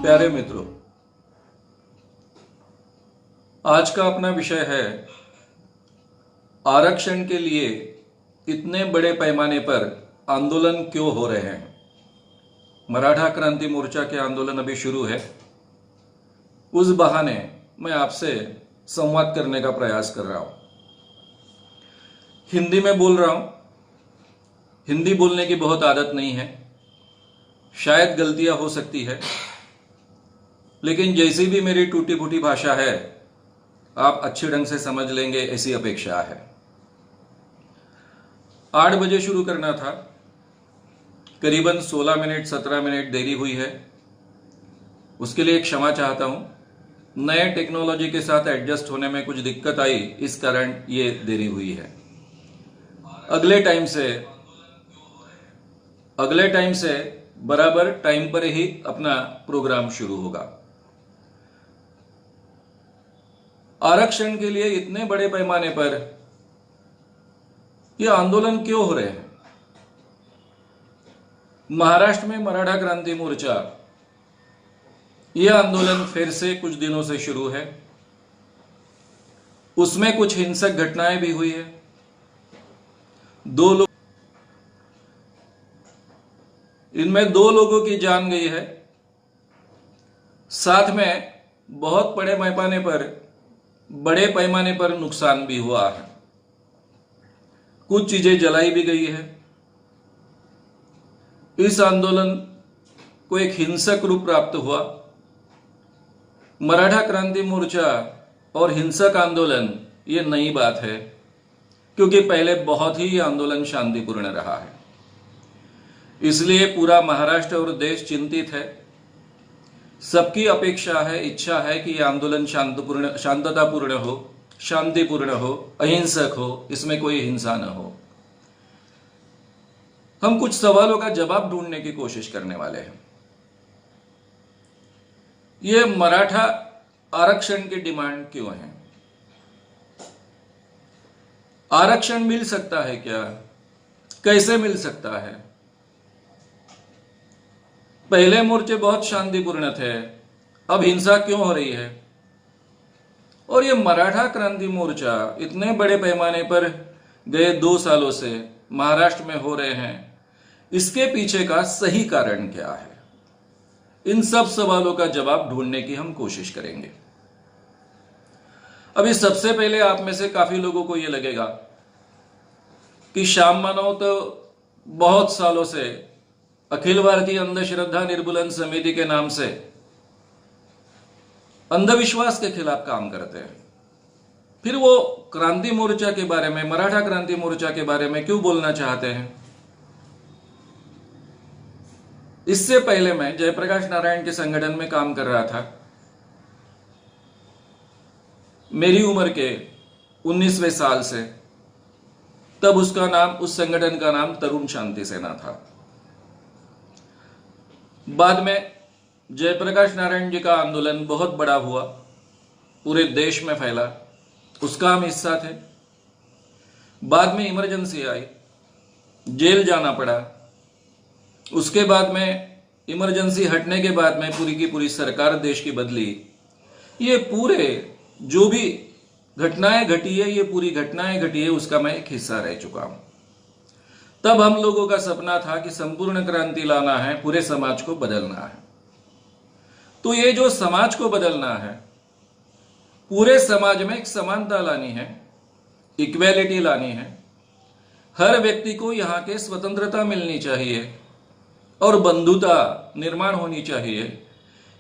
प्यारे मित्रों, आज का अपना विषय है आरक्षण के लिए इतने बड़े पैमाने पर आंदोलन क्यों हो रहे हैं। मराठा क्रांति मोर्चा के आंदोलन अभी शुरू है। उस बहाने मैं आपसे संवाद करने का प्रयास कर रहा हूं। हिंदी में बोल रहा हूं। हिंदी बोलने की बहुत आदत नहीं है, शायद गलतियां हो सकती है, लेकिन जैसी भी मेरी टूटी फूटी भाषा है आप अच्छे ढंग से समझ लेंगे, ऐसी अपेक्षा है। 8 बजे शुरू करना था, करीबन 16 मिनट 17 मिनट देरी हुई है। उसके लिए क्षमा चाहता हूं। नए टेक्नोलॉजी के साथ एडजस्ट होने में कुछ दिक्कत आई, इस कारण ये देरी हुई है। अगले टाइम से बराबर टाइम पर ही अपना प्रोग्राम शुरू होगा। आरक्षण के लिए इतने बड़े पैमाने पर यह आंदोलन क्यों हो रहे हैं। महाराष्ट्र में मराठा क्रांति मोर्चा, यह आंदोलन फिर से कुछ दिनों से शुरू है। उसमें कुछ हिंसक घटनाएं भी हुई है। 2 लोगों की जान गई है। साथ में बहुत बड़े पैमाने पर नुकसान भी हुआ है। कुछ चीजें जलाई भी गई है। इस आंदोलन को एक हिंसक रूप प्राप्त हुआ। मराठा क्रांति मोर्चा और हिंसक आंदोलन ये नई बात है, क्योंकि पहले बहुत ही आंदोलन शांतिपूर्ण रहा है। इसलिए पूरा महाराष्ट्र और देश चिंतित है। सबकी अपेक्षा है, इच्छा है कि यह आंदोलन शांततापूर्ण हो, शांतिपूर्ण हो, अहिंसक हो, इसमें कोई हिंसा न हो। हम कुछ सवालों का जवाब ढूंढने की कोशिश करने वाले हैं। यह मराठा आरक्षण की डिमांड क्यों है? आरक्षण मिल सकता है क्या? कैसे मिल सकता है? पहले मोर्चे बहुत शांतिपूर्ण थे, अब हिंसा क्यों हो रही है? और ये मराठा क्रांति मोर्चा इतने बड़े पैमाने पर गए 2 सालों से महाराष्ट्र में हो रहे हैं, इसके पीछे का सही कारण क्या है? इन सब सवालों का जवाब ढूंढने की हम कोशिश करेंगे। अभी सबसे पहले आप में से काफी लोगों को यह लगेगा कि श्याम मानव तो बहुत सालों से अखिल भारतीय अंधश्रद्धा निर्मूलन समिति के नाम से अंधविश्वास के खिलाफ काम करते हैं। फिर वो क्रांति मोर्चा के बारे में, मराठा क्रांति मोर्चा के बारे में क्यों बोलना चाहते हैं? इससे पहले मैं जयप्रकाश नारायण के संगठन में काम कर रहा था। मेरी उम्र के 19वें साल से, तब उस संगठन का नाम तरुण शांति सेना था। बाद में जयप्रकाश नारायण जी का आंदोलन बहुत बड़ा हुआ, पूरे देश में फैला, उसका हम हिस्सा थे। बाद में इमरजेंसी आई, जेल जाना पड़ा। उसके बाद में इमरजेंसी हटने के बाद में पूरी की पूरी सरकार देश की बदली। ये पूरे जो भी घटनाएं घटी है, ये पूरी घटनाएं घटी है, उसका मैं एक हिस्सा रह चुका हूं। तब हम लोगों का सपना था कि संपूर्ण क्रांति लाना है, पूरे समाज को बदलना है। तो ये जो समाज को बदलना है, पूरे समाज में एक समानता लानी है, इक्वेलिटी लानी है। हर व्यक्ति को यहाँ के स्वतंत्रता मिलनी चाहिए और बंधुता निर्माण होनी चाहिए।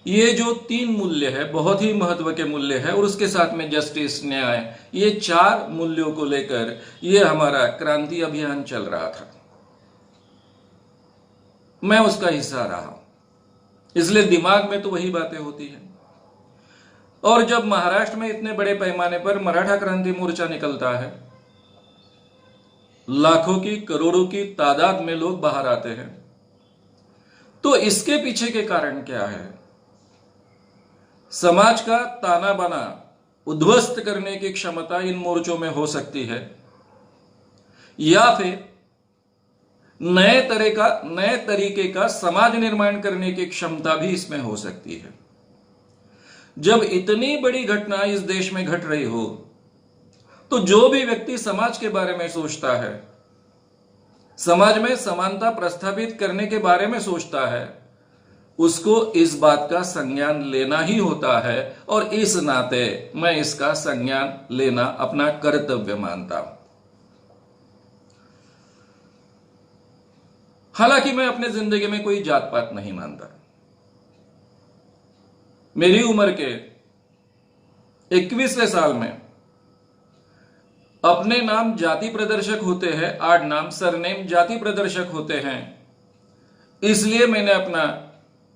ये जो 3 मूल्य है, बहुत ही महत्व के मूल्य है, और उसके साथ में जस्टिस, न्याय, ये 4 मूल्यों को लेकर ये हमारा क्रांति अभियान चल रहा था। मैं उसका हिस्सा रहा, इसलिए दिमाग में तो वही बातें होती हैं। और जब महाराष्ट्र में इतने बड़े पैमाने पर मराठा क्रांति मोर्चा निकलता है, लाखों की, करोड़ों की तादाद में लोग बाहर आते हैं, तो इसके पीछे के कारण क्या है? समाज का ताना बाना उद्ध्वस्त करने की क्षमता इन मोर्चों में हो सकती है, या फिर नए तरीके का समाज निर्माण करने की क्षमता भी इसमें हो सकती है। जब इतनी बड़ी घटना इस देश में घट रही हो, तो जो भी व्यक्ति समाज के बारे में सोचता है, समाज में समानता प्रस्थापित करने के बारे में सोचता है, उसको इस बात का संज्ञान लेना ही होता है, और इस नाते मैं इसका संज्ञान लेना अपना कर्तव्य मानता हूं। हालांकि मैं अपने जिंदगी में कोई जात पात नहीं मानता। मेरी उम्र के 21वें साल में अपने नाम जाति प्रदर्शक होते हैं, आड नाम सरनेम जाति प्रदर्शक होते हैं, इसलिए मैंने अपना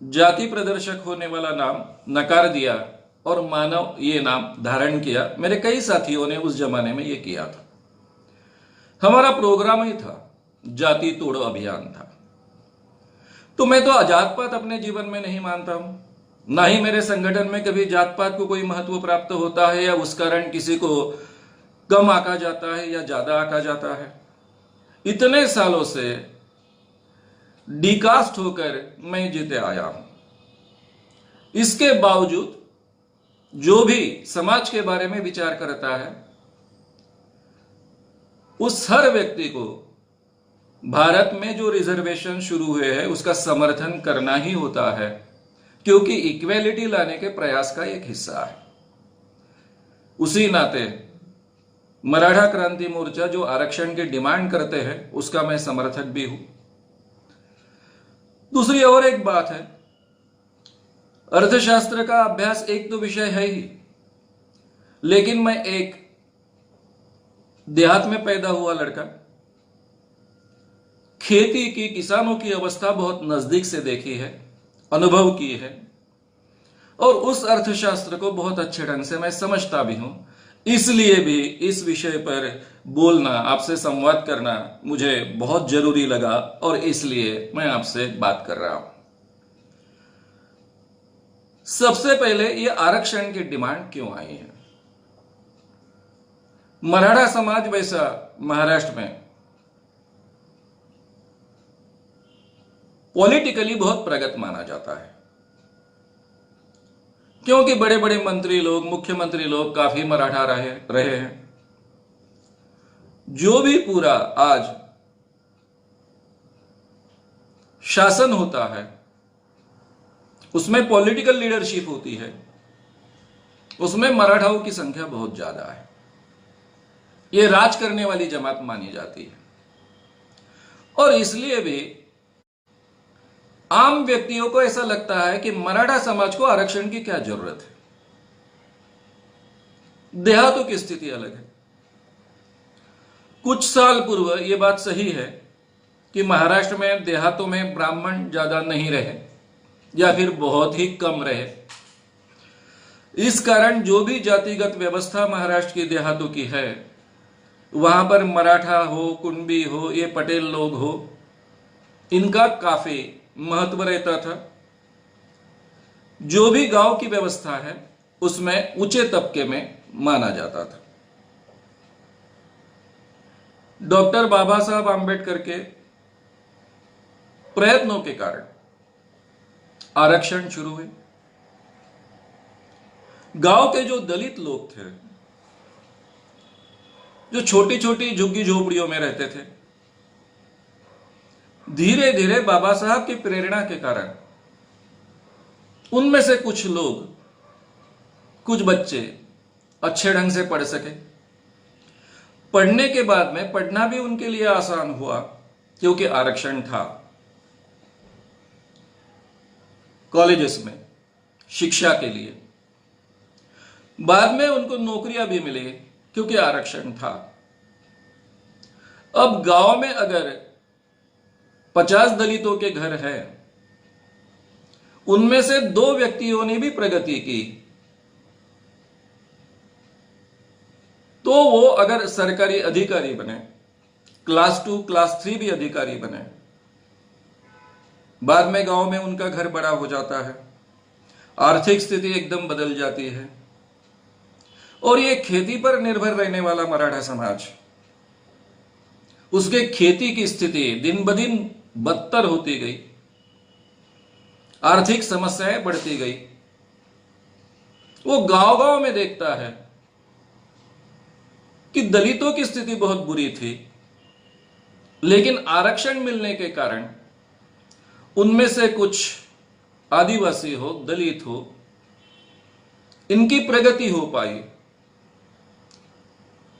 जाति प्रदर्शक होने वाला नाम नकार दिया और मानव ये नाम धारण किया। मेरे कई साथियों ने उस जमाने में ये किया था। हमारा प्रोग्राम ही था, जाति तोड़ो अभियान था। तो मैं तो जात पात अपने जीवन में नहीं मानता हूं, ना ही मेरे संगठन में कभी जात पात को कोई महत्व प्राप्त होता है या उस कारण किसी को कम आंका जाता है या ज्यादा आंका जाता है। इतने सालों से डिकास्ट होकर मैं जीते आया हूं। इसके बावजूद जो भी समाज के बारे में विचार करता है, उस हर व्यक्ति को भारत में जो रिजर्वेशन शुरू हुए हैं उसका समर्थन करना ही होता है, क्योंकि इक्वेलिटी लाने के प्रयास का एक हिस्सा है। उसी नाते मराठा क्रांति मोर्चा जो आरक्षण की डिमांड करते हैं उसका मैं समर्थक भी हूं। दूसरी और एक बात है, अर्थशास्त्र का अभ्यास एक तो विषय है ही, लेकिन मैं एक देहात में पैदा हुआ लड़का, खेती की, किसानों की अवस्था बहुत नजदीक से देखी है, अनुभव की है, और उस अर्थशास्त्र को बहुत अच्छे ढंग से मैं समझता भी हूं। इसलिए भी इस विषय पर बोलना, आपसे संवाद करना मुझे बहुत जरूरी लगा, और इसलिए मैं आपसे बात कर रहा हूं। सबसे पहले ये आरक्षण की डिमांड क्यों आई है? मराठा समाज वैसा महाराष्ट्र में पॉलिटिकली बहुत प्रगत माना जाता है, क्योंकि बड़े बड़े मंत्री लोग, मुख्यमंत्री लोग काफी मराठा रहे हैं। जो भी पूरा आज शासन होता है उसमें पॉलिटिकल लीडरशिप होती है, उसमें मराठाओं की संख्या बहुत ज्यादा है। ये राज करने वाली जमात मानी जाती है, और इसलिए भी आम व्यक्तियों को ऐसा लगता है कि मराठा समाज को आरक्षण की क्या जरूरत है। देहातों की स्थिति अलग है। कुछ साल पूर्व यह बात सही है कि महाराष्ट्र में देहातों में ब्राह्मण ज्यादा नहीं रहे, या फिर बहुत ही कम रहे। इस कारण जो भी जातिगत व्यवस्था महाराष्ट्र की देहातों की है, वहां पर मराठा हो, कुणबी हो, ये पटेल लोग हो, इनका काफी महत्व रहता था। जो भी गांव की व्यवस्था है उसमें ऊंचे तबके में माना जाता था। डॉक्टर बाबा साहब आंबेडकर के प्रयत्नों के कारण आरक्षण शुरू हुए। गांव के जो दलित लोग थे, जो छोटी छोटी झुग्गी झोपड़ियों में रहते थे, धीरे धीरे बाबा साहब की प्रेरणा के कारण उनमें से कुछ लोग, कुछ बच्चे अच्छे ढंग से पढ़ सके। पढ़ने के बाद में पढ़ना भी उनके लिए आसान हुआ, क्योंकि आरक्षण था। कॉलेजेस में शिक्षा के लिए बाद में उनको नौकरियां भी मिली, क्योंकि आरक्षण था। अब गांव में अगर 50 दलितों के घर हैं, उनमें से 2 व्यक्तियों ने भी प्रगति की, तो वो अगर सरकारी अधिकारी बने, क्लास 2, क्लास 3 भी अधिकारी बने, बाद में गांव में उनका घर बड़ा हो जाता है, आर्थिक स्थिति एकदम बदल जाती है। और ये खेती पर निर्भर रहने वाला मराठा समाज, उसके खेती की स्थिति दिन ब दिन बदतर होती गई, आर्थिक समस्याएं बढ़ती गई। वो गांव गांव में देखता है कि दलितों की स्थिति बहुत बुरी थी, लेकिन आरक्षण मिलने के कारण उनमें से कुछ आदिवासी हो, दलित हो, इनकी प्रगति हो पाई,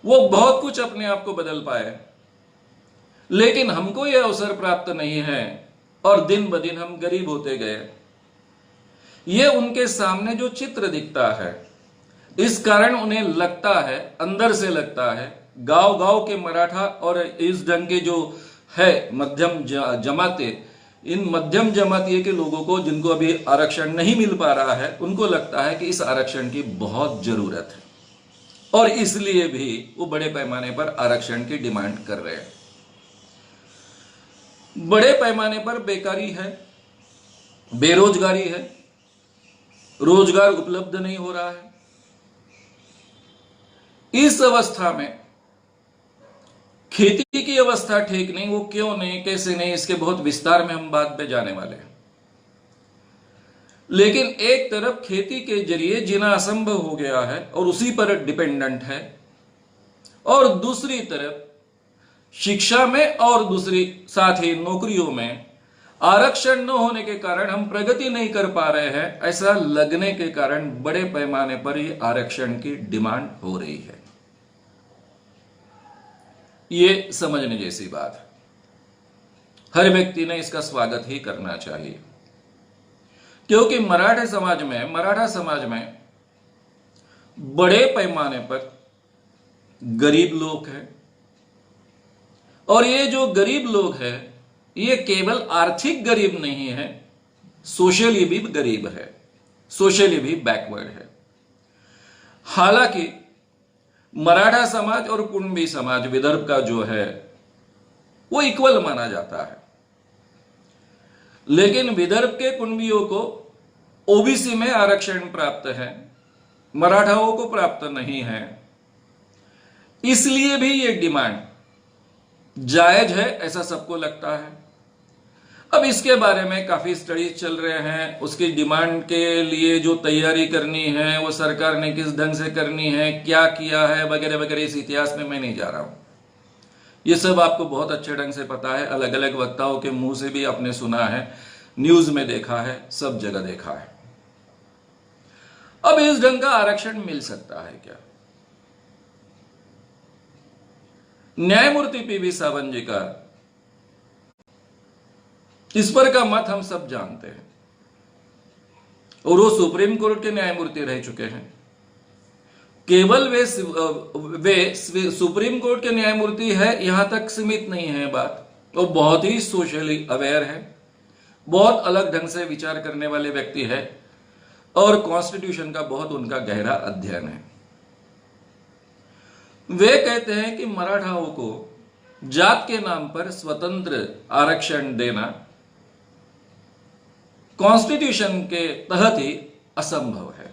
वो बहुत कुछ अपने आप को बदल पाए। लेकिन हमको यह अवसर प्राप्त नहीं है और दिन ब दिन हम गरीब होते गए। ये उनके सामने जो चित्र दिखता है, इस कारण उन्हें लगता है, अंदर से लगता है, गांव गांव के मराठा और इस ढंग के जो है मध्यम जमाते, इन मध्यम जमातिये के लोगों को जिनको अभी आरक्षण नहीं मिल पा रहा है, उनको लगता है कि इस आरक्षण की बहुत जरूरत है और इसलिए भी वो बड़े पैमाने पर आरक्षण की डिमांड कर रहे हैं। बड़े पैमाने पर बेकारी है, बेरोजगारी है, रोजगार उपलब्ध नहीं हो रहा है। इस अवस्था में खेती की अवस्था ठीक नहीं, वो क्यों नहीं, कैसे नहीं, इसके बहुत विस्तार में हम बात पे जाने वाले हैं। लेकिन एक तरफ खेती के जरिए जीना असंभव हो गया है और उसी पर डिपेंडेंट है, और दूसरी तरफ शिक्षा में और दूसरी साथ ही नौकरियों में आरक्षण न होने के कारण हम प्रगति नहीं कर पा रहे हैं। ऐसा लगने के कारण बड़े पैमाने पर ये आरक्षण की डिमांड हो रही है। ये समझने जैसी बात है, हर व्यक्ति ने इसका स्वागत ही करना चाहिए, क्योंकि मराठा समाज में बड़े पैमाने पर गरीब लोग हैं और ये जो गरीब लोग हैं ये केवल आर्थिक गरीब नहीं है, सोशली भी गरीब है, सोशली भी बैकवर्ड है। हालांकि मराठा समाज और कुणबी समाज विदर्भ का जो है वो इक्वल माना जाता है, लेकिन विदर्भ के कुणबियों को ओबीसी में आरक्षण प्राप्त है, मराठाओं को प्राप्त नहीं है। इसलिए भी ये डिमांड जायज है ऐसा सबको लगता है। अब इसके बारे में काफी स्टडीज चल रहे हैं, उसकी डिमांड के लिए जो तैयारी करनी है वो सरकार ने किस ढंग से करनी है, क्या किया है, वगैरह वगैरह। इस इतिहास में मैं नहीं जा रहा हूं, ये सब आपको बहुत अच्छे ढंग से पता है, अलग अलग वक्ताओं के मुंह से भी आपने सुना है, न्यूज में देखा है, सब जगह देखा है। अब इस ढंग का आरक्षण मिल सकता है क्या? न्यायमूर्ति पीवी सावंत जी का इस पर का मत हम सब जानते हैं और वो सुप्रीम कोर्ट के न्यायमूर्ति रह चुके हैं। केवल वे सुप्रीम कोर्ट के न्यायमूर्ति है यहां तक सीमित नहीं है बात, वो बहुत ही सोशली अवेयर है, बहुत अलग ढंग से विचार करने वाले व्यक्ति है और कॉन्स्टिट्यूशन का बहुत उनका गहरा अध्ययन है। वे कहते हैं कि मराठाओं को जात के नाम पर स्वतंत्र आरक्षण देना कॉन्स्टिट्यूशन के तहत ही असंभव है।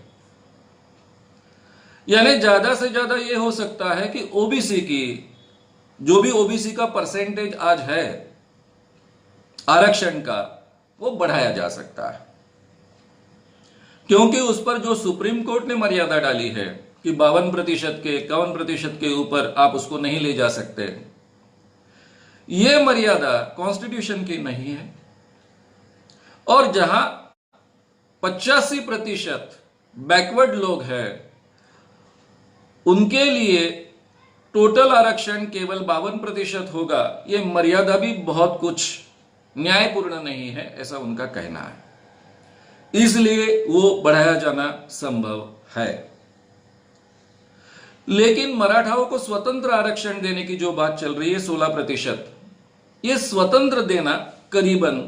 यानी ज्यादा से ज्यादा यह हो सकता है कि ओबीसी की जो भी ओबीसी का परसेंटेज आज है आरक्षण का, वो बढ़ाया जा सकता है, क्योंकि उस पर जो सुप्रीम कोर्ट ने मर्यादा डाली है कि 52% के 51% के ऊपर आप उसको नहीं ले जा सकते, यह मर्यादा कॉन्स्टिट्यूशन की नहीं है। और जहां 85% बैकवर्ड लोग हैं उनके लिए टोटल आरक्षण केवल 52% होगा, यह मर्यादा भी बहुत कुछ न्यायपूर्ण नहीं है, ऐसा उनका कहना है। इसलिए वो बढ़ाया जाना संभव है। लेकिन मराठाओं को स्वतंत्र आरक्षण देने की जो बात चल रही है 16%, यह स्वतंत्र देना करीबन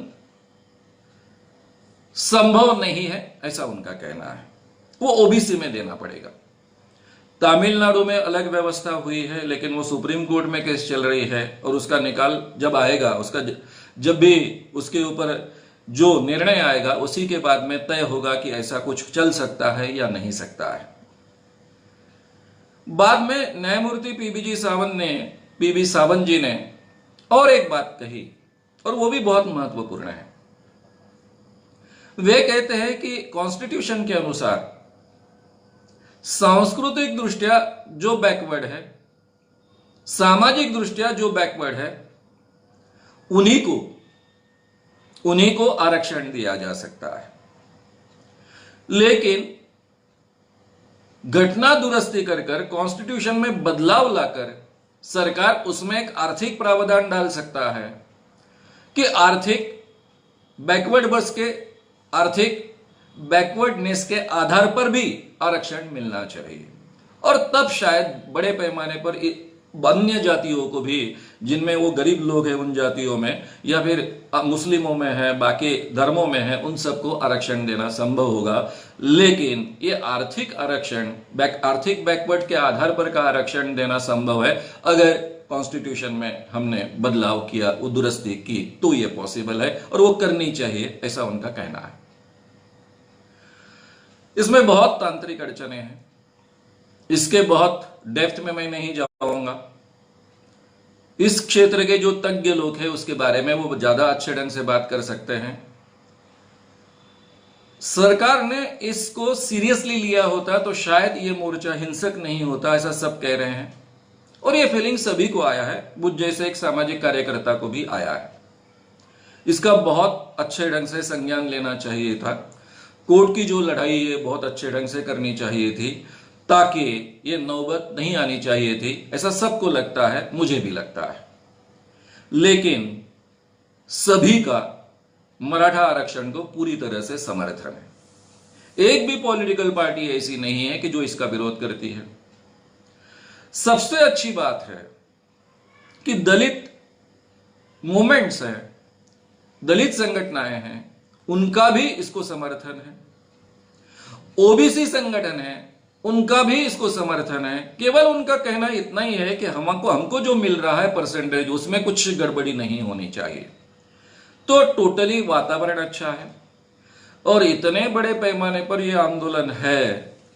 संभव नहीं है, ऐसा उनका कहना है। वो ओबीसी में देना पड़ेगा। तमिलनाडु में अलग व्यवस्था हुई है, लेकिन वो सुप्रीम कोर्ट में केस चल रही है और उसका निकाल जब आएगा, उसका जब भी उसके ऊपर जो निर्णय आएगा उसी के बाद में तय होगा कि ऐसा कुछ चल सकता है या नहीं सकता है। बाद में न्यायमूर्ति पीवी सावंत जी ने और एक बात कही, और वो भी बहुत महत्वपूर्ण है। वे कहते हैं कि कॉन्स्टिट्यूशन के अनुसार सांस्कृतिक दृष्टया जो बैकवर्ड है, सामाजिक दृष्टया जो बैकवर्ड है, उन्हीं को आरक्षण दिया जा सकता है। लेकिन घटना दुरुस्ती कर कॉन्स्टिट्यूशन में बदलाव लाकर सरकार उसमें एक आर्थिक प्रावधान डाल सकता है कि आर्थिक बैकवर्डनेस के आधार पर भी आरक्षण मिलना चाहिए। और तब शायद बड़े पैमाने पर अन्य जातियों को भी, जिनमें वो गरीब लोग हैं उन जातियों में, या फिर मुस्लिमों में है, बाकी धर्मों में है, उन सबको आरक्षण देना संभव होगा। लेकिन ये आर्थिक बैकवर्ड के आधार पर का आरक्षण देना संभव है अगर कॉन्स्टिट्यूशन में हमने बदलाव किया, वो दुरुस्ती की, तो ये पॉसिबल है और वो करनी चाहिए, ऐसा उनका कहना है। इसमें बहुत तांत्रिक अड़चने हैं, इसके बहुत डेप्थ में मैं नहीं जाऊंगा। इस क्षेत्र के जो तज्ञ लोग हैं उसके बारे में वो ज्यादा अच्छे ढंग से बात कर सकते हैं। सरकार ने इसको सीरियसली लिया होता तो शायद ये मोर्चा हिंसक नहीं होता, ऐसा सब कह रहे हैं। और ये फीलिंग सभी को आया है, मुझ जैसे एक सामाजिक कार्यकर्ता को भी आया है। इसका बहुत अच्छे ढंग से संज्ञान लेना चाहिए था। कोर्ट की जो लड़ाई है बहुत अच्छे ढंग से करनी चाहिए थी, ताकि ये नौबत नहीं आनी चाहिए थी, ऐसा सबको लगता है, मुझे भी लगता है। लेकिन सभी का मराठा आरक्षण को पूरी तरह से समर्थन है। एक भी पॉलिटिकल पार्टी ऐसी नहीं है कि जो इसका विरोध करती है। सबसे अच्छी बात है कि दलित मूवमेंट्स हैं, दलित संगठनाएं हैं, उनका भी इसको समर्थन है। ओबीसी संगठन है, उनका भी इसको समर्थन है। केवल उनका कहना इतना ही है कि हमको जो मिल रहा है परसेंटेज, उसमें कुछ गड़बड़ी नहीं होनी चाहिए। तो टोटली वातावरण अच्छा है और इतने बड़े पैमाने पर यह आंदोलन है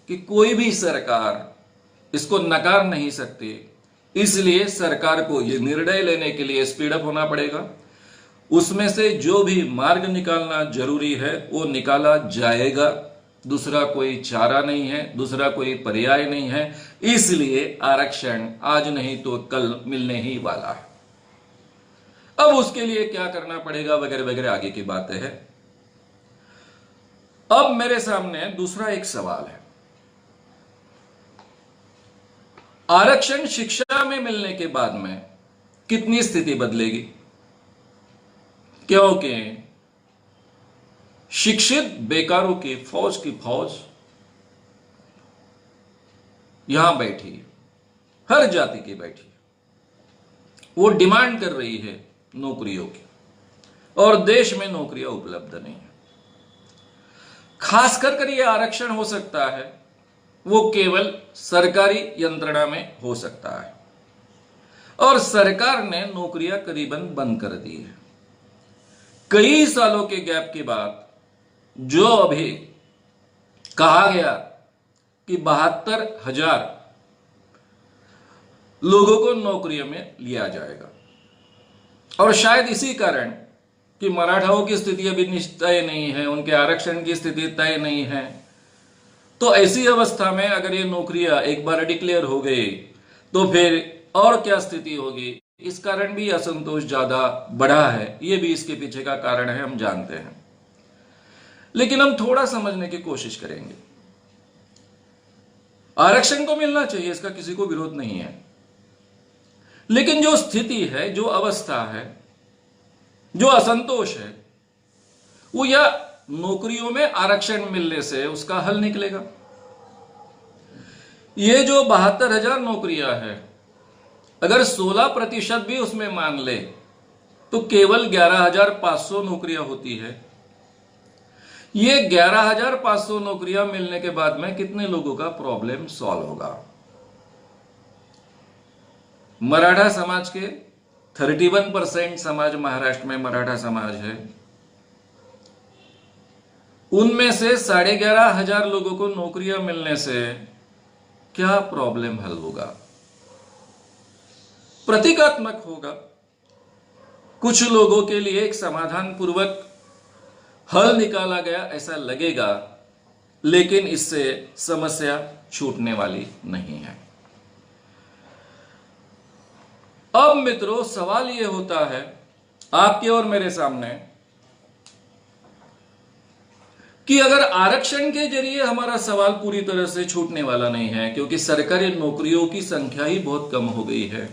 कि कोई भी सरकार इसको नकार नहीं सकती। इसलिए सरकार को यह निर्णय लेने के लिए स्पीडअप होना पड़ेगा। उसमें से जो भी मार्ग निकालना जरूरी है वो निकाला जाएगा। दूसरा कोई चारा नहीं है, दूसरा कोई पर्याय नहीं है। इसलिए आरक्षण आज नहीं तो कल मिलने ही वाला है। अब उसके लिए क्या करना पड़ेगा वगैरह वगैरह आगे की बातें हैं। अब मेरे सामने दूसरा एक सवाल है, आरक्षण शिक्षा में मिलने के बाद में कितनी स्थिति बदलेगी? क्योंकि शिक्षित बेकारों की फौज यहां बैठी है, हर जाति की बैठी है। वो डिमांड कर रही है नौकरियों की, और देश में नौकरियां उपलब्ध नहीं है। खास कर ये आरक्षण हो सकता है वो केवल सरकारी यंत्रणा में हो सकता है, और सरकार ने नौकरियां करीबन बंद कर दी है। कई सालों के गैप के बाद जो अभी कहा गया कि 72,000 लोगों को नौकरियों में लिया जाएगा, और शायद इसी कारण कि मराठाओं की स्थिति अभी तय नहीं है, उनके आरक्षण की स्थिति तय नहीं है, तो ऐसी अवस्था में अगर ये नौकरियां एक बार डिक्लेयर हो गई तो फिर और क्या स्थिति होगी। इस कारण भी असंतोष ज्यादा बढ़ा है, ये भी इसके पीछे का कारण है, हम जानते हैं। लेकिन हम थोड़ा समझने की कोशिश करेंगे। आरक्षण तो मिलना चाहिए, इसका किसी को विरोध नहीं है। लेकिन जो स्थिति है, जो अवस्था है, जो असंतोष है, वो या नौकरियों में आरक्षण मिलने से उसका हल निकलेगा। ये जो 72,000 नौकरियां हैं, अगर 16% भी उसमें मान ले तो केवल 11,500 नौकरियां होती है। ये 11,500 नौकरियां मिलने के बाद में कितने लोगों का प्रॉब्लम सॉल्व होगा? मराठा समाज के 31% समाज महाराष्ट्र में मराठा समाज है, उनमें से 11,500 लोगों को नौकरियां मिलने से क्या प्रॉब्लम हल होगा? प्रतीकात्मक होगा, कुछ लोगों के लिए एक समाधान पूर्वक हल निकाला गया ऐसा लगेगा, लेकिन इससे समस्या छूटने वाली नहीं है। अब मित्रों, सवाल यह होता है आपके और मेरे सामने कि अगर आरक्षण के जरिए हमारा सवाल पूरी तरह से छूटने वाला नहीं है, क्योंकि सरकारी नौकरियों की संख्या ही बहुत कम हो गई है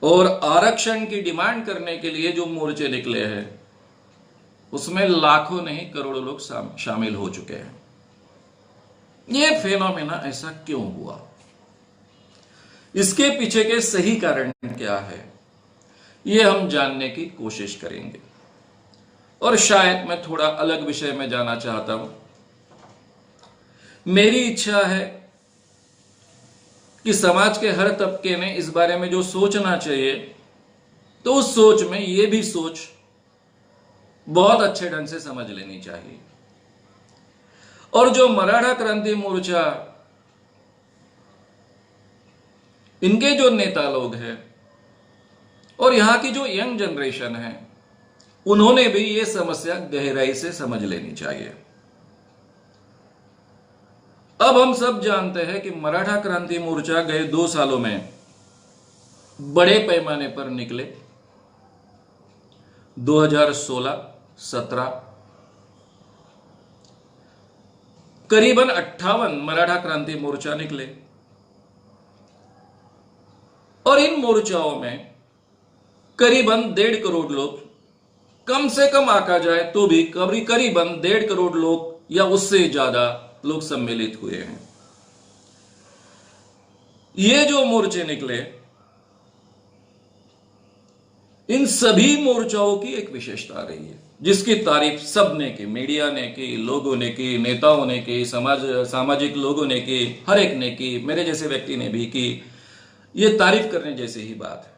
और आरक्षण की डिमांड करने के लिए जो मोर्चे निकले हैं उसमें लाखों नहीं करोड़ों लोग शामिल हो चुके हैं। यह फेनोमेना ऐसा क्यों हुआ? इसके पीछे के सही कारण क्या है, यह हम जानने की कोशिश करेंगे। और शायद मैं थोड़ा अलग विषय में जाना चाहता हूं। मेरी इच्छा है कि समाज के हर तबके ने इस बारे में जो सोचना चाहिए, तो उस सोच में यह भी सोच बहुत अच्छे ढंग से समझ लेनी चाहिए। और जो मराठा क्रांति मोर्चा, इनके जो नेता लोग हैं और यहां की जो यंग जनरेशन है, उन्होंने भी यह समस्या गहराई से समझ लेनी चाहिए। अब हम सब जानते हैं कि मराठा क्रांति मोर्चा गए 2 सालों में बड़े पैमाने पर निकले। 2016-17 करीबन 58 मराठा क्रांति मोर्चा निकले और इन मोर्चाओं में करीबन 1.5 करोड़ लोग, कम से कम आका जाए तो भी करीबन 1.5 करोड़ लोग या उससे ज्यादा लोग सम्मिलित हुए हैं। ये जो मोर्चे निकले, इन सभी मोर्चाओं की एक विशेषता रही है जिसकी तारीफ सबने की, मीडिया ने की, लोगों ने की, नेताओं ने की, सामाजिक लोगों ने की, हर एक ने की, मेरे जैसे व्यक्ति ने भी की। ये तारीफ करने जैसी ही बात है।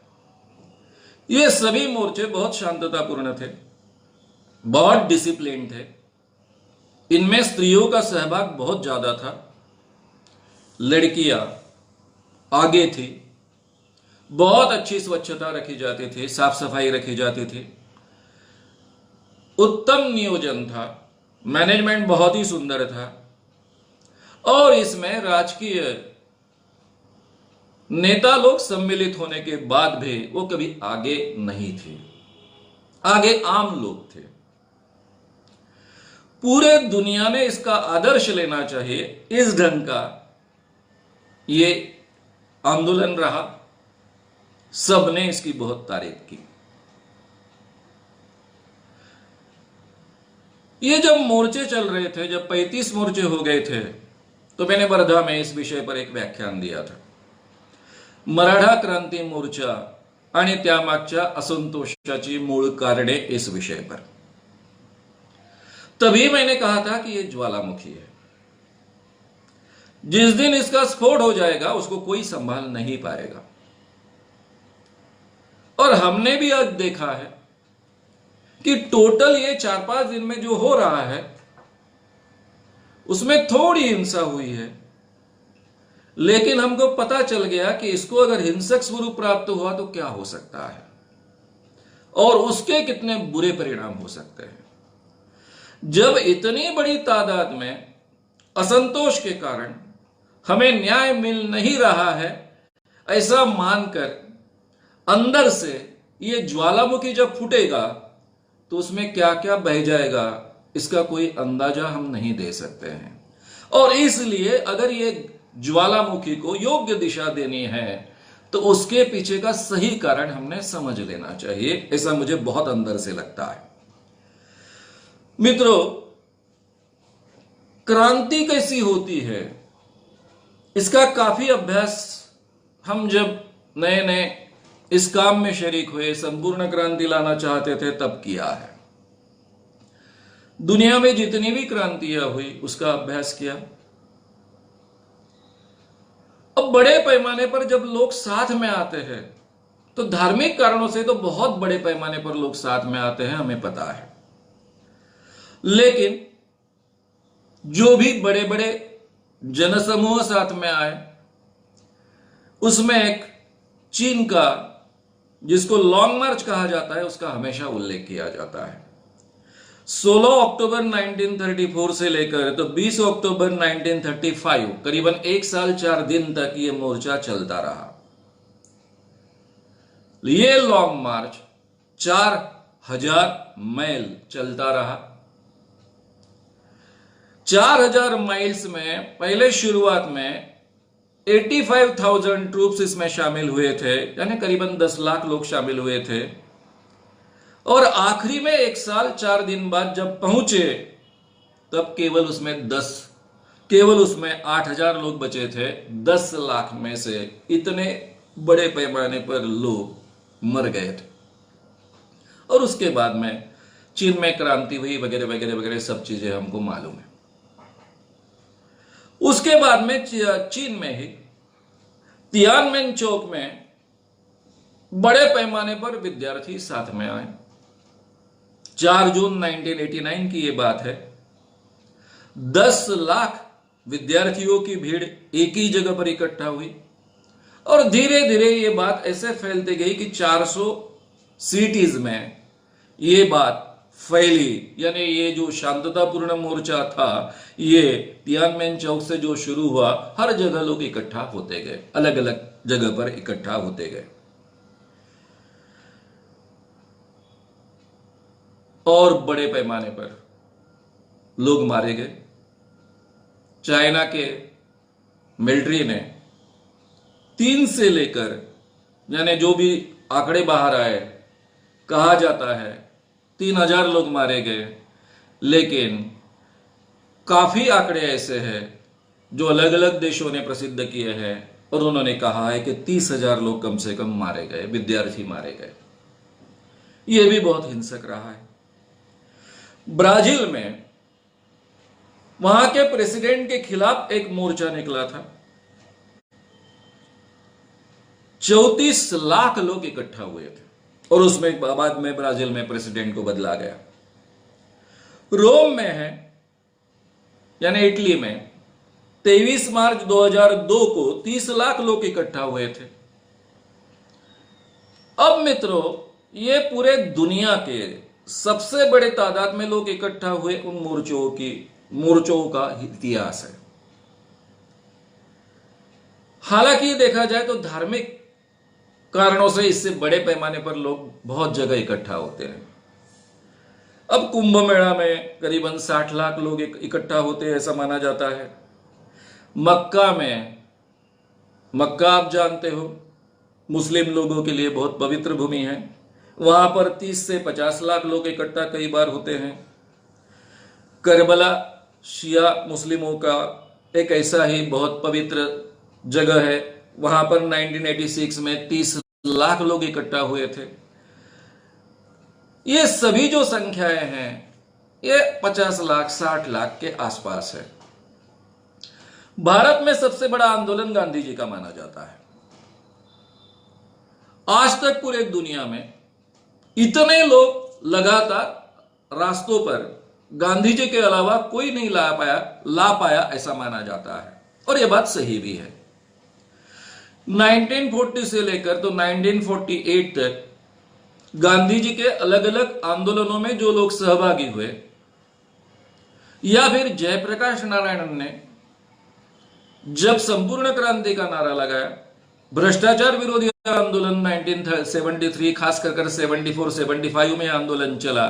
ये सभी मोर्चे बहुत शांततापूर्ण थे, बहुत डिसिप्लिन थे। इनमें स्त्रियों का सहभाग बहुत ज्यादा था, लड़कियां आगे थी, बहुत अच्छी स्वच्छता रखी जाती थी, साफ सफाई रखी जाती थी, उत्तम नियोजन था, मैनेजमेंट बहुत ही सुंदर था और इसमें राजकीय नेता लोग सम्मिलित होने के बाद भी वो कभी आगे नहीं थे, आगे आम लोग थे। पूरे दुनिया ने इसका आदर्श लेना चाहिए। इस ढंग का ये आंदोलन रहा, सबने इसकी बहुत तारीफ की। ये जब मोर्चे चल रहे थे, जब 35 मोर्चे हो गए थे, तो मैंने वर्धा में इस विषय पर एक व्याख्यान दिया था, मराठा क्रांती मोर्चा आणि त्यामागच्या असंतोषाची मूळ कारणे इस विषय पर। तभी मैंने कहा था कि यह ज्वालामुखी है, जिस दिन इसका स्फोट हो जाएगा उसको कोई संभाल नहीं पाएगा। और हमने भी आज देखा है कि टोटल ये 4-5 दिन में जो हो रहा है उसमें थोड़ी हिंसा हुई है, लेकिन हमको पता चल गया कि इसको अगर हिंसक स्वरूप प्राप्त हुआ तो क्या हो सकता है और उसके कितने बुरे परिणाम हो सकते हैं। जब इतनी बड़ी तादाद में असंतोष के कारण हमें न्याय मिल नहीं रहा है, ऐसा मानकर अंदर से ये ज्वालामुखी जब फूटेगा तो उसमें क्या क्या बह जाएगा, इसका कोई अंदाजा हम नहीं दे सकते हैं। और इसलिए अगर ये ज्वालामुखी को योग्य दिशा देनी है तो उसके पीछे का सही कारण हमने समझ लेना चाहिए, ऐसा मुझे बहुत अंदर से लगता है। मित्रों, क्रांति कैसी होती है इसका काफी अभ्यास हम जब नए नए इस काम में शरीक हुए, संपूर्ण क्रांति लाना चाहते थे, तब किया है। दुनिया में जितनी भी क्रांतियां हुई उसका अभ्यास किया। अब बड़े पैमाने पर जब लोग साथ में आते हैं तो धार्मिक कारणों से तो बहुत बड़े पैमाने पर लोग साथ में आते हैं, हमें पता है। लेकिन जो भी बड़े बड़े जनसमूह साथ में आए उसमें एक चीन का, जिसको लॉन्ग मार्च कहा जाता है, उसका हमेशा उल्लेख किया जाता है। 16 अक्टूबर 1934 से लेकर तो 20 अक्टूबर 1935, करीबन 1 साल 4 दिन तक यह मोर्चा चलता रहा। ये लॉन्ग मार्च 4000 मील चलता रहा। 4000 माइल्स में पहले शुरुआत में 85,000 ट्रूप्स इसमें शामिल हुए थे, यानी करीबन 10 लाख लोग शामिल हुए थे। और आखिरी में 1 साल 4 दिन बाद जब पहुंचे, तब केवल उसमें 8,000 लोग बचे थे। 10 लाख में से इतने बड़े पैमाने पर लोग मर गए थे। और उसके बाद में चीन में क्रांति हुई, वगैरह वगैरह वगैरह सब चीजें हमको मालूम है। उसके बाद में चीन में ही तियानमेन चौक में बड़े पैमाने पर विद्यार्थी साथ में आए। 4 जून 1989 की यह बात है। 10 लाख विद्यार्थियों की भीड़ एक ही जगह पर इकट्ठा हुई और धीरे धीरे ये बात ऐसे फैलती गई कि 400 सिटीज में ये बात फैली। यानी ये जो शांततापूर्ण मोर्चा था, ये तियानमेन चौक से जो शुरू हुआ, हर जगह लोग इकट्ठा होते गए, अलग अलग जगह पर इकट्ठा होते गए और बड़े पैमाने पर लोग मारे गए। चाइना के मिलिट्री ने 3 से लेकर, यानी जो भी आंकड़े बाहर आए, कहा जाता है 3000 लोग मारे गए, लेकिन काफी आंकड़े ऐसे हैं जो अलग अलग देशों ने प्रसिद्ध किए हैं और उन्होंने कहा है कि 30,000 लोग कम से कम मारे गए, विद्यार्थी मारे गए। यह भी बहुत हिंसक रहा है। ब्राजील में वहां के प्रेसिडेंट के खिलाफ एक मोर्चा निकला था। 34 लाख लोग इकट्ठा हुए थे और उसमें बाद में ब्राजील में प्रेसिडेंट को बदला गया। रोम में है, यानी इटली में 23 मार्च 2002 को 30 लाख लोग इकट्ठा हुए थे। अब मित्रों, ये पूरे दुनिया के सबसे बड़े तादाद में लोग इकट्ठा हुए उन मोर्चों का इतिहास है। हालांकि देखा जाए तो धार्मिक कारणों से इससे बड़े पैमाने पर लोग बहुत जगह इकट्ठा होते हैं। अब कुंभ मेला में करीबन 60 लाख लोग इकट्ठा होते हैं, ऐसा माना जाता है। मक्का आप जानते हो, मुस्लिम लोगों के लिए बहुत पवित्र भूमि है। वहां पर 30 से 50 लाख लोग इकट्ठा कई बार होते हैं। करबला शिया मुस्लिमों का एक ऐसा ही बहुत पवित्र जगह है। वहां पर 1986 में 30 लाख लोग इकट्ठा हुए थे। ये सभी जो संख्याएं हैं, ये 50 लाख 60 लाख के आसपास है। भारत में सबसे बड़ा आंदोलन गांधी जी का माना जाता है। आज तक पूरे दुनिया में इतने लोग लगातार रास्तों पर गांधी जी के अलावा कोई नहीं ला पाया ऐसा माना जाता है, और यह बात सही भी है। 1940 से लेकर तो 1948 तक गांधी जी के अलग अलग आंदोलनों में जो लोग सहभागी हुए, या फिर जयप्रकाश नारायण ने जब संपूर्ण क्रांति का नारा लगाया, भ्रष्टाचार विरोधी आंदोलन 1973 खास कर 74-75 में आंदोलन चला,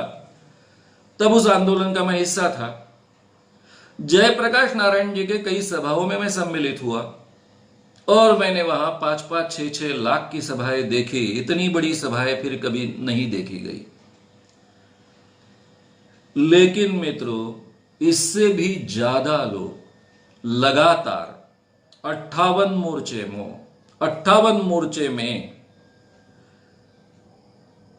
तब उस आंदोलन का मैं हिस्सा था। जयप्रकाश नारायण जी के कई सभाओं में मैं सम्मिलित हुआ और मैंने वहां 5-5, 6-6 लाख की सभाएं देखी। इतनी बड़ी सभाएं फिर कभी नहीं देखी गई। लेकिन मित्रों, इससे भी ज्यादा लोग लगातार 58 मोर्चे में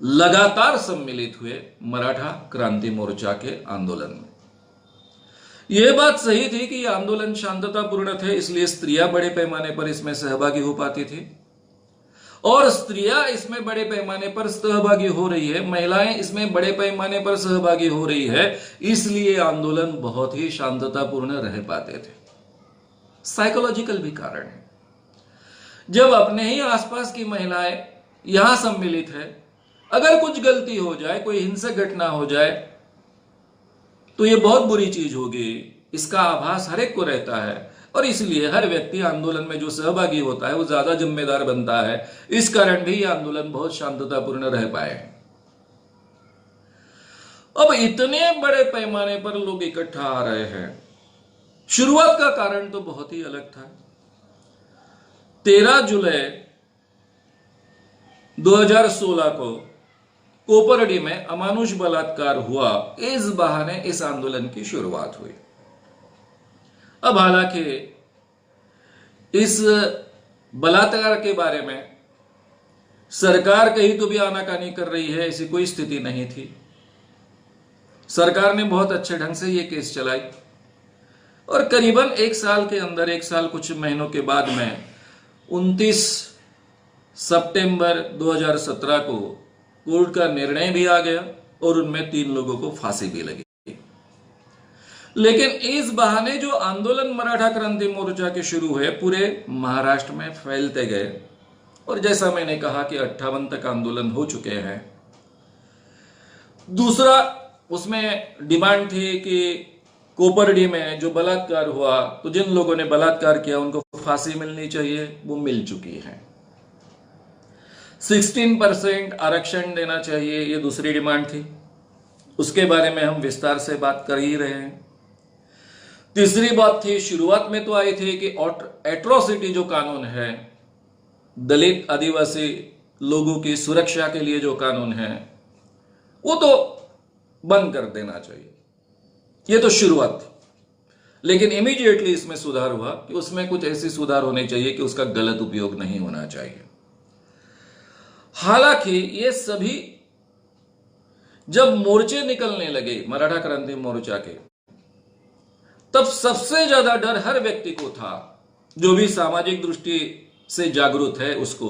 लगातार सम्मिलित हुए मराठा क्रांति मोर्चा के आंदोलन में। यह बात सही थी कि यह आंदोलन शांततापूर्ण थे, इसलिए स्त्रियां बड़े पैमाने पर इसमें सहभागी हो पाती थी, और स्त्रियां इसमें बड़े पैमाने पर सहभागी हो रही है, महिलाएं इसमें बड़े पैमाने पर सहभागी हो रही है, इसलिए आंदोलन बहुत ही शांततापूर्ण रह पाते थे। साइकोलॉजिकल भी कारण है। जब अपने ही आसपास की महिलाएं यहां सम्मिलित है, अगर कुछ गलती हो जाए, कोई हिंसक घटना हो जाए, तो ये बहुत बुरी चीज होगी। इसका आभास हर एक को रहता है और इसलिए हर व्यक्ति आंदोलन में जो सहभागी होता है वो ज्यादा जिम्मेदार बनता है। इस कारण भी ये आंदोलन बहुत शांततापूर्ण रह पाए। अब इतने बड़े पैमाने पर लोग इकट्ठा आ रहे हैं, शुरुआत का कारण तो बहुत ही अलग था। 13 जुलाई 2016 को कोपरडी में अमानुष बलात्कार हुआ, इस बहाने इस आंदोलन की शुरुआत हुई। अब हालांकि इस बलात्कार के बारे में सरकार कहीं तो भी आनाकानी कर रही है, ऐसी कोई स्थिति नहीं थी। सरकार ने बहुत अच्छे ढंग से ये केस चलाई और करीबन एक साल के अंदर, एक साल कुछ महीनों के बाद में 29 सितंबर 2017 को कोर्ट का निर्णय भी आ गया और उनमें 3 लोगों को फांसी भी लगी। लेकिन इस बहाने जो आंदोलन मराठा क्रांति मोर्चा के शुरू हुए, पूरे महाराष्ट्र में फैलते गए और जैसा मैंने कहा कि 58 तक आंदोलन हो चुके हैं। दूसरा उसमें डिमांड थी कि कोपरडी में जो बलात्कार हुआ, तो जिन लोगों ने बलात्कार किया उनको फांसी मिलनी चाहिए, वो मिल चुकी है। 16% आरक्षण देना चाहिए, ये दूसरी डिमांड थी, उसके बारे में हम विस्तार से बात कर ही रहे हैं। तीसरी बात थी, शुरुआत में तो आई थी कि एट्रोसिटी जो कानून है, दलित आदिवासी लोगों की सुरक्षा के लिए जो कानून है, वो तो बंद कर देना चाहिए। ये तो शुरुआत थी। लेकिन इमीडिएटली इसमें सुधार हुआ कि उसमें कुछ ऐसी सुधार होने चाहिए कि उसका गलत उपयोग नहीं होना चाहिए। हालांकि ये सभी जब मोर्चे निकलने लगे मराठा क्रांति मोर्चा के, तब सबसे ज्यादा डर हर व्यक्ति को था, जो भी सामाजिक दृष्टि से जागरूक है उसको,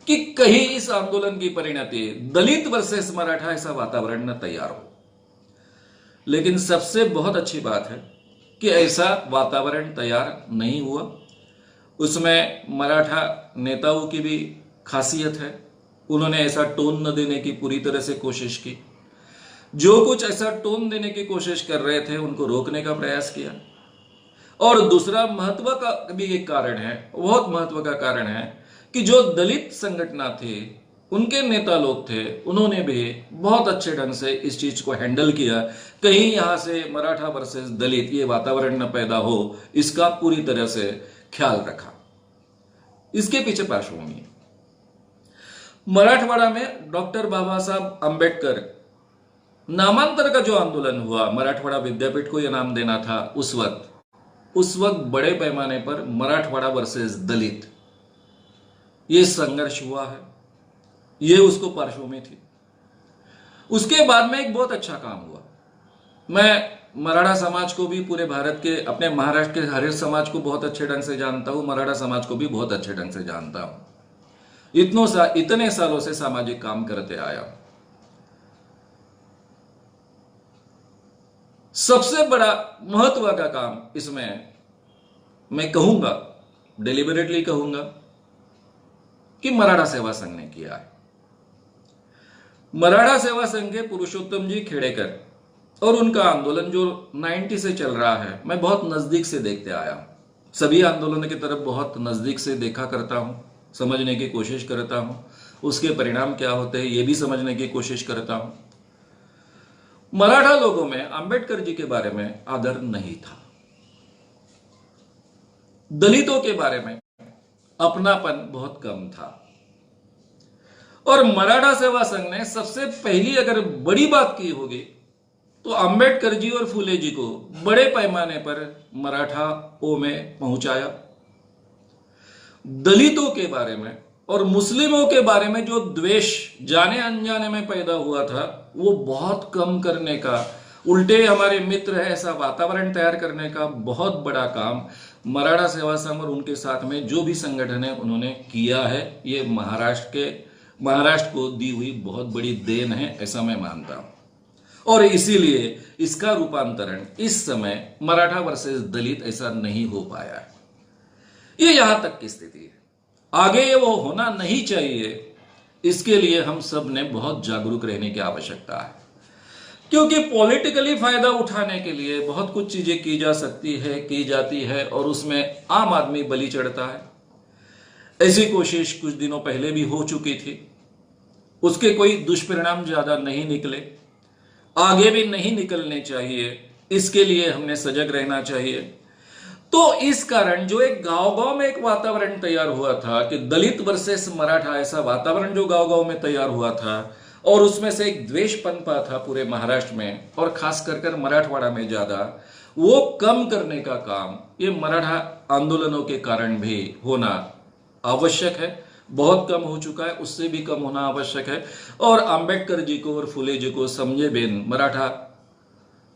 कि कहीं इस आंदोलन की परिणति दलित वर्सेस मराठा ऐसा वातावरण न तैयार हो। लेकिन सबसे बहुत अच्छी बात है कि ऐसा वातावरण तैयार नहीं हुआ। उसमें मराठा नेताओं की भी खासियत है, उन्होंने ऐसा टोन न देने की पूरी तरह से कोशिश की। जो कुछ ऐसा टोन देने की कोशिश कर रहे थे उनको रोकने का प्रयास किया। और दूसरा महत्व का भी एक कारण है, बहुत महत्व का कारण है कि जो दलित संगठन थे, उनके नेता लोग थे, उन्होंने भी बहुत अच्छे ढंग से इस चीज को हैंडल किया। कहीं यहां से मराठा वर्सेस दलित ये वातावरण न पैदा हो, इसका पूरी तरह से ख्याल रखा। इसके पीछे पार्श्वभूमि है, मराठवाड़ा में डॉक्टर बाबा साहब अंबेडकर नामांतर का जो आंदोलन हुआ, मराठवाड़ा विद्यापीठ को यह नाम देना था उस वक्त बड़े पैमाने पर मराठवाड़ा वर्सेस दलित ये संघर्ष हुआ है, ये उसको पार्श्वभूमि थी। उसके बाद में एक बहुत अच्छा काम हुआ। मैं मराठा समाज को भी पूरे भारत के, अपने महाराष्ट्र के हर समाज को बहुत अच्छे ढंग से जानता हूं, मराठा समाज को भी बहुत अच्छे ढंग से जानता हूं। इतने सालों से सामाजिक काम करते आया। सबसे बड़ा महत्व का काम इसमें मैं कहूंगा, डेलिबरेटली कहूंगा, कि मराठा सेवा संघ ने किया है। मराठा सेवा संघ के पुरुषोत्तम जी खेड़ेकर और उनका आंदोलन जो 90 से चल रहा है, मैं बहुत नजदीक से देखते आया हूं। सभी आंदोलनों की तरफ बहुत नजदीक से देखा करता हूं, समझने की कोशिश करता हूं, उसके परिणाम क्या होते हैं ये भी समझने की कोशिश करता हूं। मराठा लोगों में अंबेडकर जी के बारे में आदर नहीं था, दलितों के बारे में अपनापन बहुत कम था। और मराठा सेवा संघ ने सबसे पहली अगर बड़ी बात की होगी तो अंबेडकर जी और फूले जी को बड़े पैमाने पर मराठाओं में पहुंचाया। दलितों के बारे में और मुस्लिमों के बारे में जो द्वेष जाने अनजाने में पैदा हुआ था, वो बहुत कम करने का, उल्टे हमारे मित्र है ऐसा वातावरण तैयार करने का बहुत बड़ा काम मराठा सेवा संघ और उनके साथ में जो भी संगठन है उन्होंने किया है। ये महाराष्ट्र को दी हुई बहुत बड़ी देन है, ऐसा मैं मानता हूं। और इसीलिए इसका रूपांतरण इस समय मराठा वर्सेस दलित ऐसा नहीं हो पाया है। ये यहां तक की स्थिति है। आगे ये वो होना नहीं चाहिए, इसके लिए हम सब ने बहुत जागरूक रहने की आवश्यकता है। क्योंकि पॉलिटिकली फायदा उठाने के लिए बहुत कुछ चीजें की जा सकती है, की जाती है, और उसमें आम आदमी बलि चढ़ता है। ऐसी कोशिश कुछ दिनों पहले भी हो चुकी थी, उसके कोई दुष्परिणाम ज्यादा नहीं निकले, आगे भी नहीं निकलने चाहिए। इसके लिए हमने सजग रहना चाहिए। तो इस कारण जो एक गांव-गांव में एक वातावरण तैयार हुआ था कि दलित वर्सेस मराठा, ऐसा वातावरण जो गांव-गांव में तैयार हुआ था, और उसमें से एक द्वेष पनपा था पूरे महाराष्ट्र में और खास कर मराठवाड़ा में ज्यादा, वो कम करने का काम ये मराठा आंदोलनों के कारण भी होना आवश्यक है। बहुत कम हो चुका है, उससे भी कम होना आवश्यक है। और अंबेडकर जी को और फुले जी को समझे बिन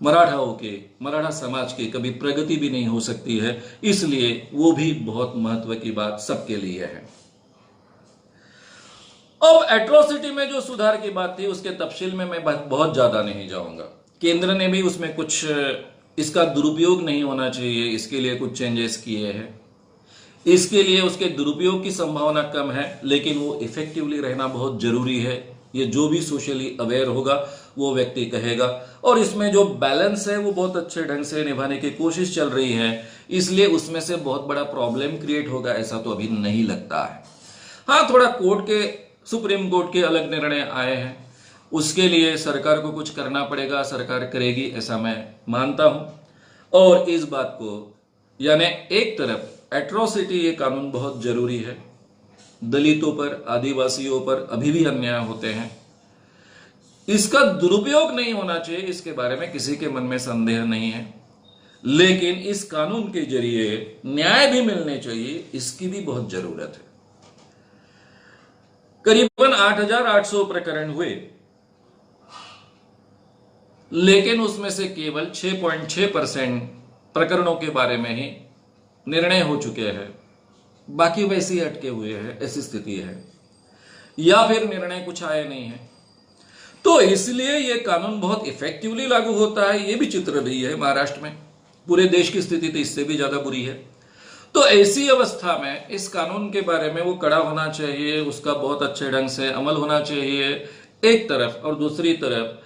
मराठाओं के, मराठा समाज की कभी प्रगति भी नहीं हो सकती है। इसलिए वो भी बहुत महत्व की बात सबके लिए है। अब एट्रोसिटी में जो सुधार की बात थी, उसके तफसील में मैं बहुत ज्यादा नहीं जाऊंगा। केंद्र ने भी उसमें कुछ इसका दुरुपयोग नहीं होना चाहिए, इसके लिए कुछ चेंजेस किए हैं। इसके लिए उसके दुरुपयोग की संभावना कम है, लेकिन वो इफेक्टिवली रहना बहुत जरूरी है। ये जो भी सोशली अवेयर होगा वो व्यक्ति कहेगा। और इसमें जो बैलेंस है वो बहुत अच्छे ढंग से निभाने की कोशिश चल रही है, इसलिए उसमें से बहुत बड़ा प्रॉब्लम क्रिएट होगा ऐसा तो अभी नहीं लगता है। हाँ, थोड़ा सुप्रीम कोर्ट के अलग निर्णय आए हैं, उसके लिए सरकार को कुछ करना पड़ेगा, सरकार करेगी ऐसा मैं मानता हूं। और इस बात को, यानी एक तरफ एट्रोसिटी ये कानून बहुत जरूरी है, दलितों पर, आदिवासियों पर अभी भी अन्याय होते हैं, इसका दुरुपयोग नहीं होना चाहिए, इसके बारे में किसी के मन में संदेह नहीं है। लेकिन इस कानून के जरिए न्याय भी मिलने चाहिए, इसकी भी बहुत जरूरत है। करीबन 8,800 प्रकरण हुए, लेकिन उसमें से केवल 6.6% प्रकरणों के बारे में ही निर्णय हो चुके हैं, बाकी वैसे ही अटके हुए हैं, ऐसी स्थिति है, या फिर निर्णय कुछ आए नहीं है। तो इसलिए यह कानून बहुत इफेक्टिवली लागू होता है, यह भी चित्र भी है महाराष्ट्र में। पूरे देश की स्थिति तो इससे भी ज्यादा बुरी है। तो ऐसी अवस्था में इस कानून के बारे में वो कड़ा होना चाहिए, उसका बहुत अच्छे ढंग से अमल होना चाहिए एक तरफ, और दूसरी तरफ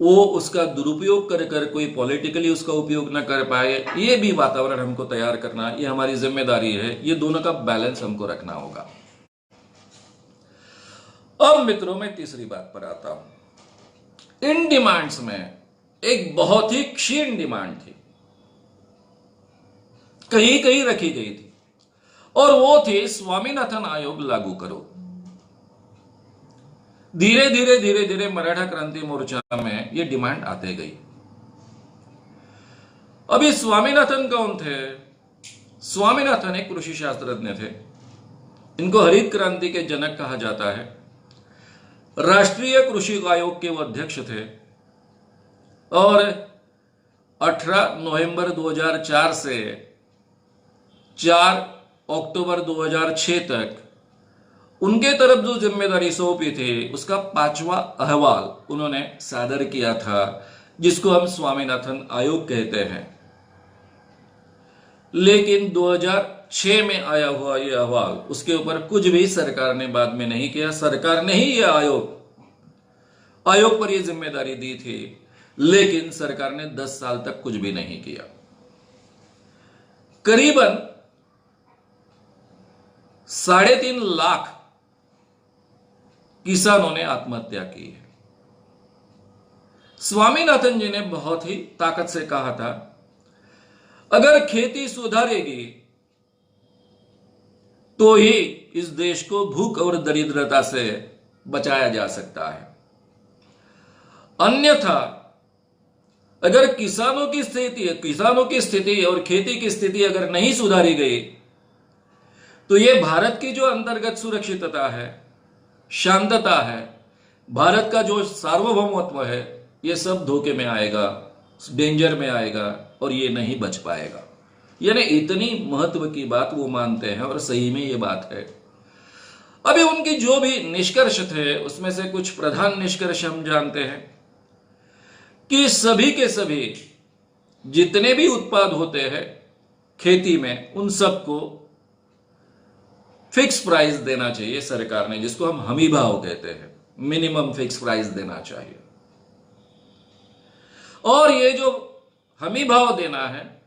वो उसका दुरुपयोग कर कोई पॉलिटिकली उसका उपयोग न कर पाए, ये भी वातावरण हमको तैयार करना, ये हमारी जिम्मेदारी है। ये दोनों का बैलेंस हमको रखना होगा। अब मित्रों, मैं तीसरी बात पर आता हूं। इन डिमांड्स में एक बहुत ही क्षीण डिमांड थी, कहीं कहीं रखी गई थी, और वो थी स्वामीनाथन आयोग लागू करो। धीरे धीरे मराठा क्रांति मोर्चा में ये डिमांड आते गई। अभी स्वामीनाथन कौन थे? स्वामीनाथन एक कृषि शास्त्रज्ञ थे, इनको हरित क्रांति के जनक कहा जाता है। राष्ट्रीय कृषि आयोग के वो अध्यक्ष थे, और 18 नवंबर 2004 से 4 अक्टूबर 2006 तक उनके तरफ जो जिम्मेदारी सौंपी थी, उसका 5वां अहवाल उन्होंने सादर किया था, जिसको हम स्वामीनाथन आयोग कहते हैं। लेकिन 2006 में आया हुआ यह अहवाल, उसके ऊपर कुछ भी सरकार ने बाद में नहीं किया। सरकार ने ही यह आयोग पर यह जिम्मेदारी दी थी, लेकिन सरकार ने 10 साल तक कुछ भी नहीं किया। करीबन 3.5 लाख किसानों ने आत्महत्या की है। स्वामीनाथन जी ने बहुत ही ताकत से कहा था, अगर खेती सुधारेगी तो ही इस देश को भूख और दरिद्रता से बचाया जा सकता है। अन्यथा अगर किसानों की स्थिति और खेती की स्थिति अगर नहीं सुधारी गई, तो यह भारत की जो अंतर्गत सुरक्षितता है, शांतता है, भारत का जो सार्वभौमत्व है, यह सब धोखे में आएगा, डेंजर में आएगा, और ये नहीं बच पाएगा। यानी इतनी महत्व की बात वो मानते हैं, और सही में ये बात है। अभी उनकी जो भी निष्कर्ष थे, उसमें से कुछ प्रधान निष्कर्ष हम जानते हैं कि सभी के सभी जितने भी उत्पाद होते हैं खेती में, उन सबको फिक्स प्राइस देना चाहिए सरकार ने, जिसको हम हमी भाव कहते हैं, मिनिमम फिक्स प्राइस देना चाहिए। और ये जो हमी भाव देना है,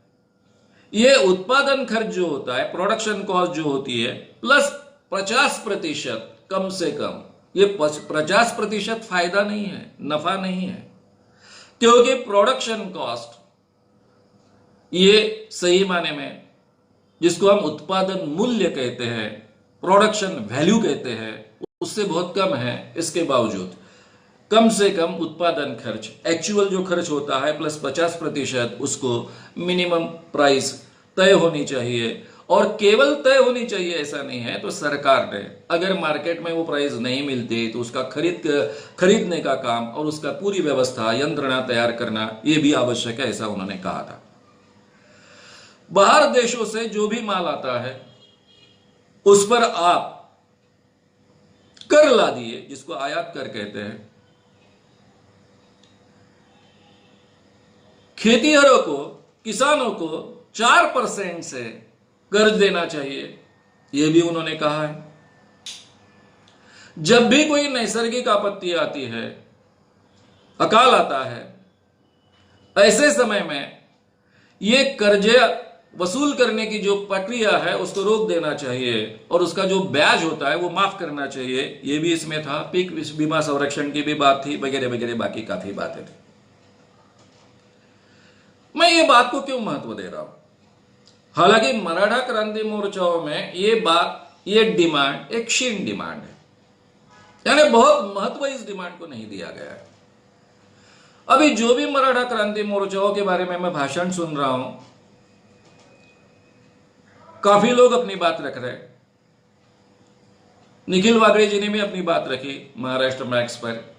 ये उत्पादन खर्च जो होता है, प्रोडक्शन कॉस्ट जो होती है, प्लस 50% कम से कम। ये 50% फायदा नहीं है, नफा नहीं है, क्योंकि प्रोडक्शन कॉस्ट ये सही माने में, जिसको हम उत्पादन मूल्य कहते हैं, प्रोडक्शन वैल्यू कहते हैं, उससे बहुत कम है। इसके बावजूद कम से कम उत्पादन खर्च, एक्चुअल जो खर्च होता है प्लस 50%, उसको मिनिमम प्राइस तय होनी चाहिए। और केवल तय होनी चाहिए ऐसा नहीं है, तो सरकार ने अगर मार्केट में वो प्राइस नहीं मिलती तो उसका खरीदने का काम और उसका पूरी व्यवस्था, यंत्रणा तैयार करना, ये भी आवश्यक है, ऐसा उन्होंने कहा था। बाहर देशों से जो भी माल आता है उस पर आप कर ला दिए, जिसको आयात कर कहते हैं। खेतीहरों को, किसानों को 4% से कर्ज देना चाहिए, यह भी उन्होंने कहा है। जब भी कोई नैसर्गिक आपत्ति आती है, अकाल आता है, ऐसे समय में ये कर्जे वसूल करने की जो प्रक्रिया है उसको रोक देना चाहिए, और उसका जो ब्याज होता है वो माफ करना चाहिए। ये भी इसमें था। पीक बीमा संरक्षण की भी बात थी, वगैरह वगैरह, बाकी काफी बातें थी। मैं ये बात को क्यों महत्व दे रहा हूं? हालांकि मराठा क्रांति मोर्चाओं में ये बात, ये डिमांड एक क्षीण डिमांड है, यानी बहुत महत्व इस डिमांड को नहीं दिया गया है। अभी जो भी मराठा क्रांति मोर्चाओं के बारे में मैं भाषण सुन रहा हूं, काफी लोग अपनी बात रख रहे हैं। निखिल वागरे जी ने भी अपनी बात रखी महाराष्ट्र मैक्स पर।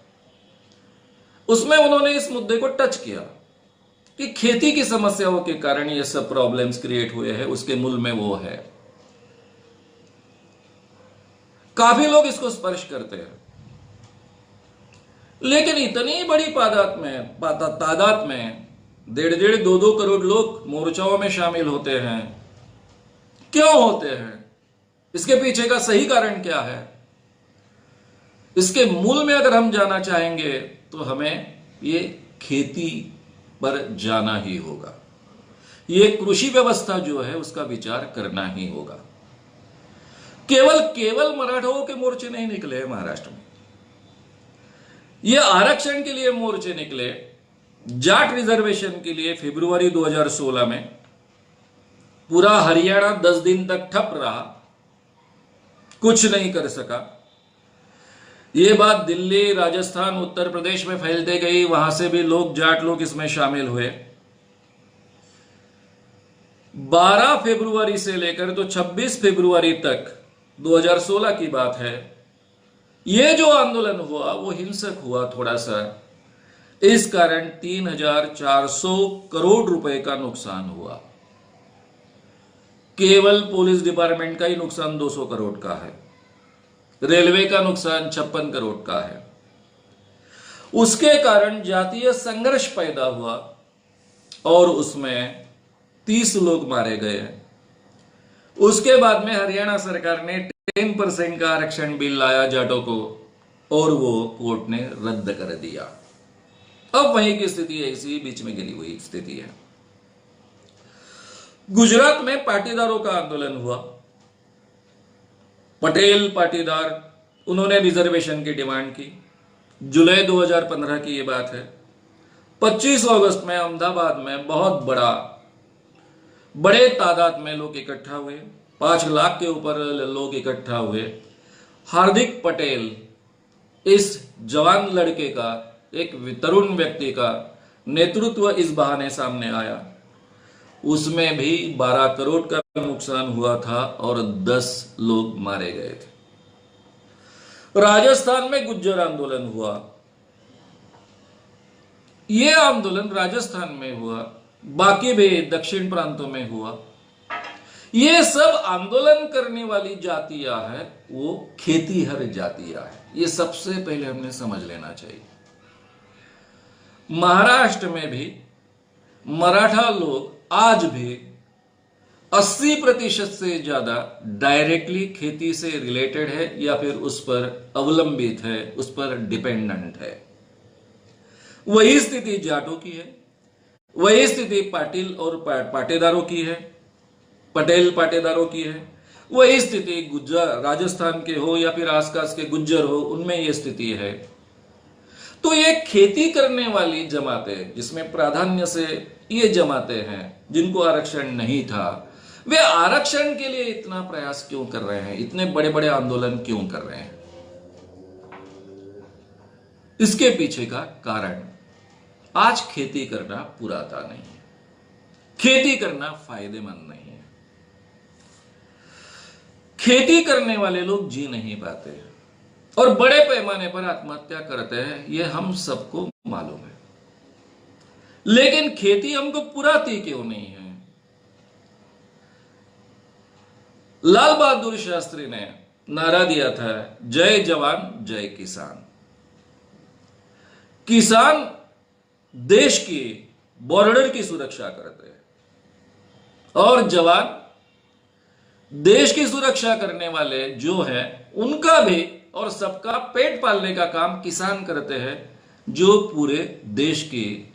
उसमें उन्होंने इस मुद्दे को टच किया कि खेती की समस्याओं के कारण ये सब प्रॉब्लम्स क्रिएट हुए हैं, उसके मूल में वो है। काफी लोग इसको स्पर्श करते हैं, लेकिन इतनी बड़ी तादाद में 1.5-2 करोड़ लोग मोर्चाओं में शामिल होते हैं। क्यों होते हैं? इसके पीछे का सही कारण क्या है? इसके मूल में अगर हम जाना चाहेंगे तो हमें ये खेती पर जाना ही होगा। ये कृषि व्यवस्था जो है उसका विचार करना ही होगा। केवल मराठों के मोर्चे नहीं निकले हैं महाराष्ट्र में। ये आरक्षण के लिए मोर्चे निकले, जाट रिजर्वेशन के लिए फरवरी 2016 में। पूरा हरियाणा 10 दिन तक ठप रहा, कुछ नहीं कर सका। ये बात दिल्ली, राजस्थान, उत्तर प्रदेश में फैलते गई, वहां से भी लोग, जाट लोग इसमें शामिल हुए। 12 फरवरी से लेकर तो 26 फरवरी तक 2016 की बात है, ये जो आंदोलन हुआ वो हिंसक हुआ थोड़ा सा। इस कारण 3,400 करोड़ रुपए का नुकसान हुआ। केवल पुलिस डिपार्टमेंट का ही नुकसान 200 करोड़ का है, रेलवे का नुकसान 56 करोड़ का है। उसके कारण जातीय संघर्ष पैदा हुआ और उसमें 30 लोग मारे गए। उसके बाद में हरियाणा सरकार ने 10% का आरक्षण बिल लाया जाटों को, और वो कोर्ट ने रद्द कर दिया। अब वहीं की स्थिति ऐसी बीच में गिरी हुई स्थिति है। गुजरात में पाटीदारों का आंदोलन हुआ। पटेल पाटीदार, उन्होंने रिजर्वेशन की डिमांड की। जुलाई 2015 की ये बात है। 25 अगस्त में अहमदाबाद में बहुत बड़े तादाद में लोग इकट्ठा हुए। 5 लाख के ऊपर लोग इकट्ठा हुए। हार्दिक पटेल, इस जवान लड़के का, एक तरुण व्यक्ति का नेतृत्व इस बहाने सामने आया। उसमें भी 12 करोड़ का नुकसान हुआ था और 10 लोग मारे गए थे। राजस्थान में गुज्जर आंदोलन हुआ। यह आंदोलन राजस्थान में हुआ, बाकी भी दक्षिण प्रांतों में हुआ। ये सब आंदोलन करने वाली जातियां है, वो खेतीहर जातियां है। ये सबसे पहले हमने समझ लेना चाहिए। महाराष्ट्र में भी मराठा लोग आज भी 80% से ज्यादा डायरेक्टली खेती से रिलेटेड है या फिर उस पर अवलंबित है, उस पर डिपेंडेंट है। वही स्थिति जाटों की है, वही स्थिति पाटिल और पाटेदारों की है, पटेल पाटेदारों की है। वही स्थिति गुज्जर राजस्थान के हो या फिर आसपास के गुज्जर हो, उनमें यह स्थिति है। तो ये खेती करने वाली जमातें, जिसमें प्राधान्य से ये जमातें हैं जिनको आरक्षण नहीं था, वे आरक्षण के लिए इतना प्रयास क्यों कर रहे हैं, इतने बड़े बड़े आंदोलन क्यों कर रहे हैं? इसके पीछे का कारण, आज खेती करना पुराता नहीं है, खेती करना फायदेमंद नहीं है, खेती करने वाले लोग जी नहीं पाते और बड़े पैमाने पर आत्महत्या करते हैं, यह हम सबको मालूम है। लेकिन खेती हमको पुराती क्यों नहीं है? लाल बहादुर शास्त्री ने नारा दिया था, जय जवान जय किसान। किसान देश की बॉर्डर की सुरक्षा करते हैं और जवान देश की सुरक्षा करने वाले जो है उनका भी और सबका पेट पालने का काम किसान करते हैं, जो पूरे देश की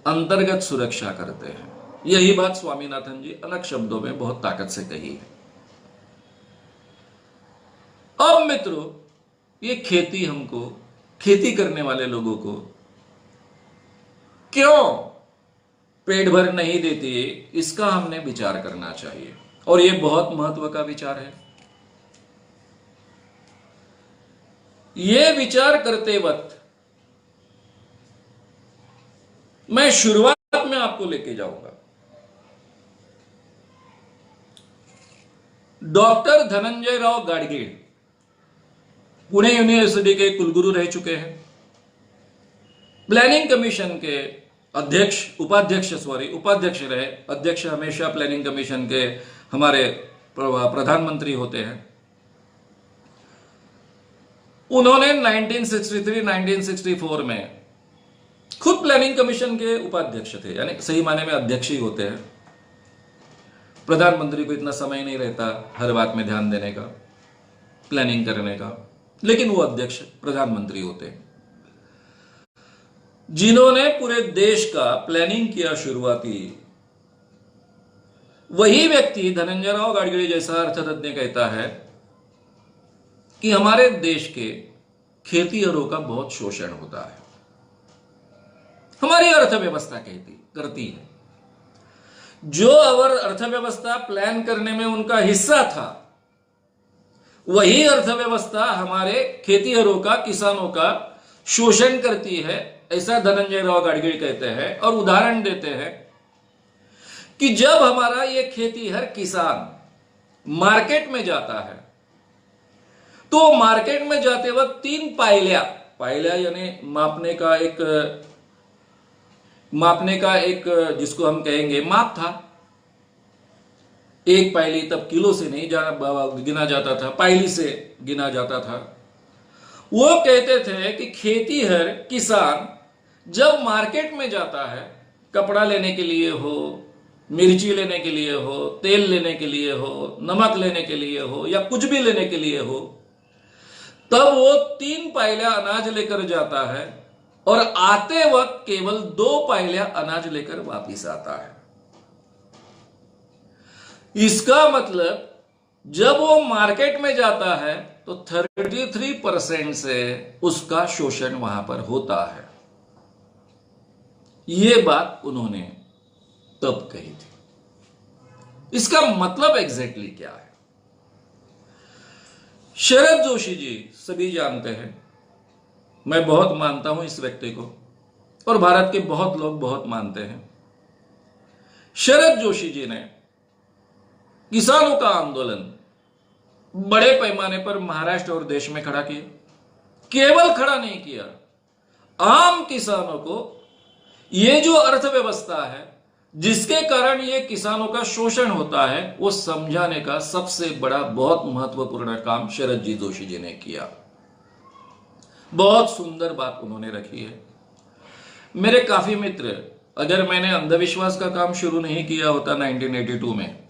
अंतर्गत सुरक्षा करते हैं। यही बात स्वामीनाथन जी अलग शब्दों में बहुत ताकत से कही है। अब मित्रों, ये खेती हमको, खेती करने वाले लोगों को क्यों पेट भर नहीं देती, इसका हमने विचार करना चाहिए और यह बहुत महत्व का विचार है। यह विचार करते वक्त मैं शुरुआत में आपको लेके जाऊंगा डॉक्टर धनंजय राव गाडगीळ, पुणे यूनिवर्सिटी के कुलगुरु रह चुके हैं, प्लानिंग कमीशन के उपाध्यक्ष रहे। अध्यक्ष हमेशा प्लानिंग कमीशन के हमारे प्रधानमंत्री होते हैं। उन्होंने 1963-1964 में खुद प्लानिंग कमीशन के उपाध्यक्ष थे, यानी सही माने में अध्यक्ष ही होते हैं। प्रधानमंत्री को इतना समय नहीं रहता हर बात में ध्यान देने का, प्लानिंग करने का, लेकिन वो अध्यक्ष प्रधानमंत्री होते हैं, जिन्होंने पूरे देश का प्लानिंग किया शुरुआती। वही व्यक्ति धनंजय राव गाडगीळ जैसा अर्थतज्ञ कहता है कि हमारे देश के खेतीहरों का बहुत शोषण होता है। हमारी अर्थव्यवस्था करती है, जो अर्थव्यवस्था प्लान करने में उनका हिस्सा था, वही अर्थव्यवस्था हमारे खेतीहरों का, किसानों का शोषण करती है, ऐसा धनंजय राव गाडगीळ कहते हैं। और उदाहरण देते हैं कि जब हमारा ये खेतीहर किसान मार्केट में जाता है, तो मार्केट में जाते वक्त 3 पायल्या यानी मापने का एक जिसको हम कहेंगे माप था। एक पायली तब किलो से नहीं गिना जाता था, पायली से गिना जाता था। वो कहते थे कि खेतीहर किसान जब मार्केट में जाता है, कपड़ा लेने के लिए हो, मिर्ची लेने के लिए हो, तेल लेने के लिए हो, नमक लेने के लिए हो, या कुछ भी लेने के लिए हो, तब वो 3 पायल्या अनाज लेकर जाता है और आते वक्त केवल 2 पायल्या अनाज लेकर वापिस आता है। इसका मतलब जब वो मार्केट में जाता है तो 33% से उसका शोषण वहां पर होता है। ये बात उन्होंने तब कही थी। इसका मतलब एग्जैक्टली क्या है? शरद जोशी जी सभी जानते हैं, मैं बहुत मानता हूं इस व्यक्ति को और भारत के बहुत लोग बहुत मानते हैं। शरद जोशी जी ने किसानों का आंदोलन बड़े पैमाने पर महाराष्ट्र और देश में खड़ा किया। केवल खड़ा नहीं किया, आम किसानों को ये जो अर्थव्यवस्था है जिसके कारण ये किसानों का शोषण होता है, वो समझाने का सबसे बड़ा बहुत महत्वपूर्ण काम शरद जी जोशी जी ने किया। बहुत सुंदर बात उन्होंने रखी है। मेरे काफी मित्र, अगर मैंने अंधविश्वास का काम शुरू नहीं किया होता 1982 में,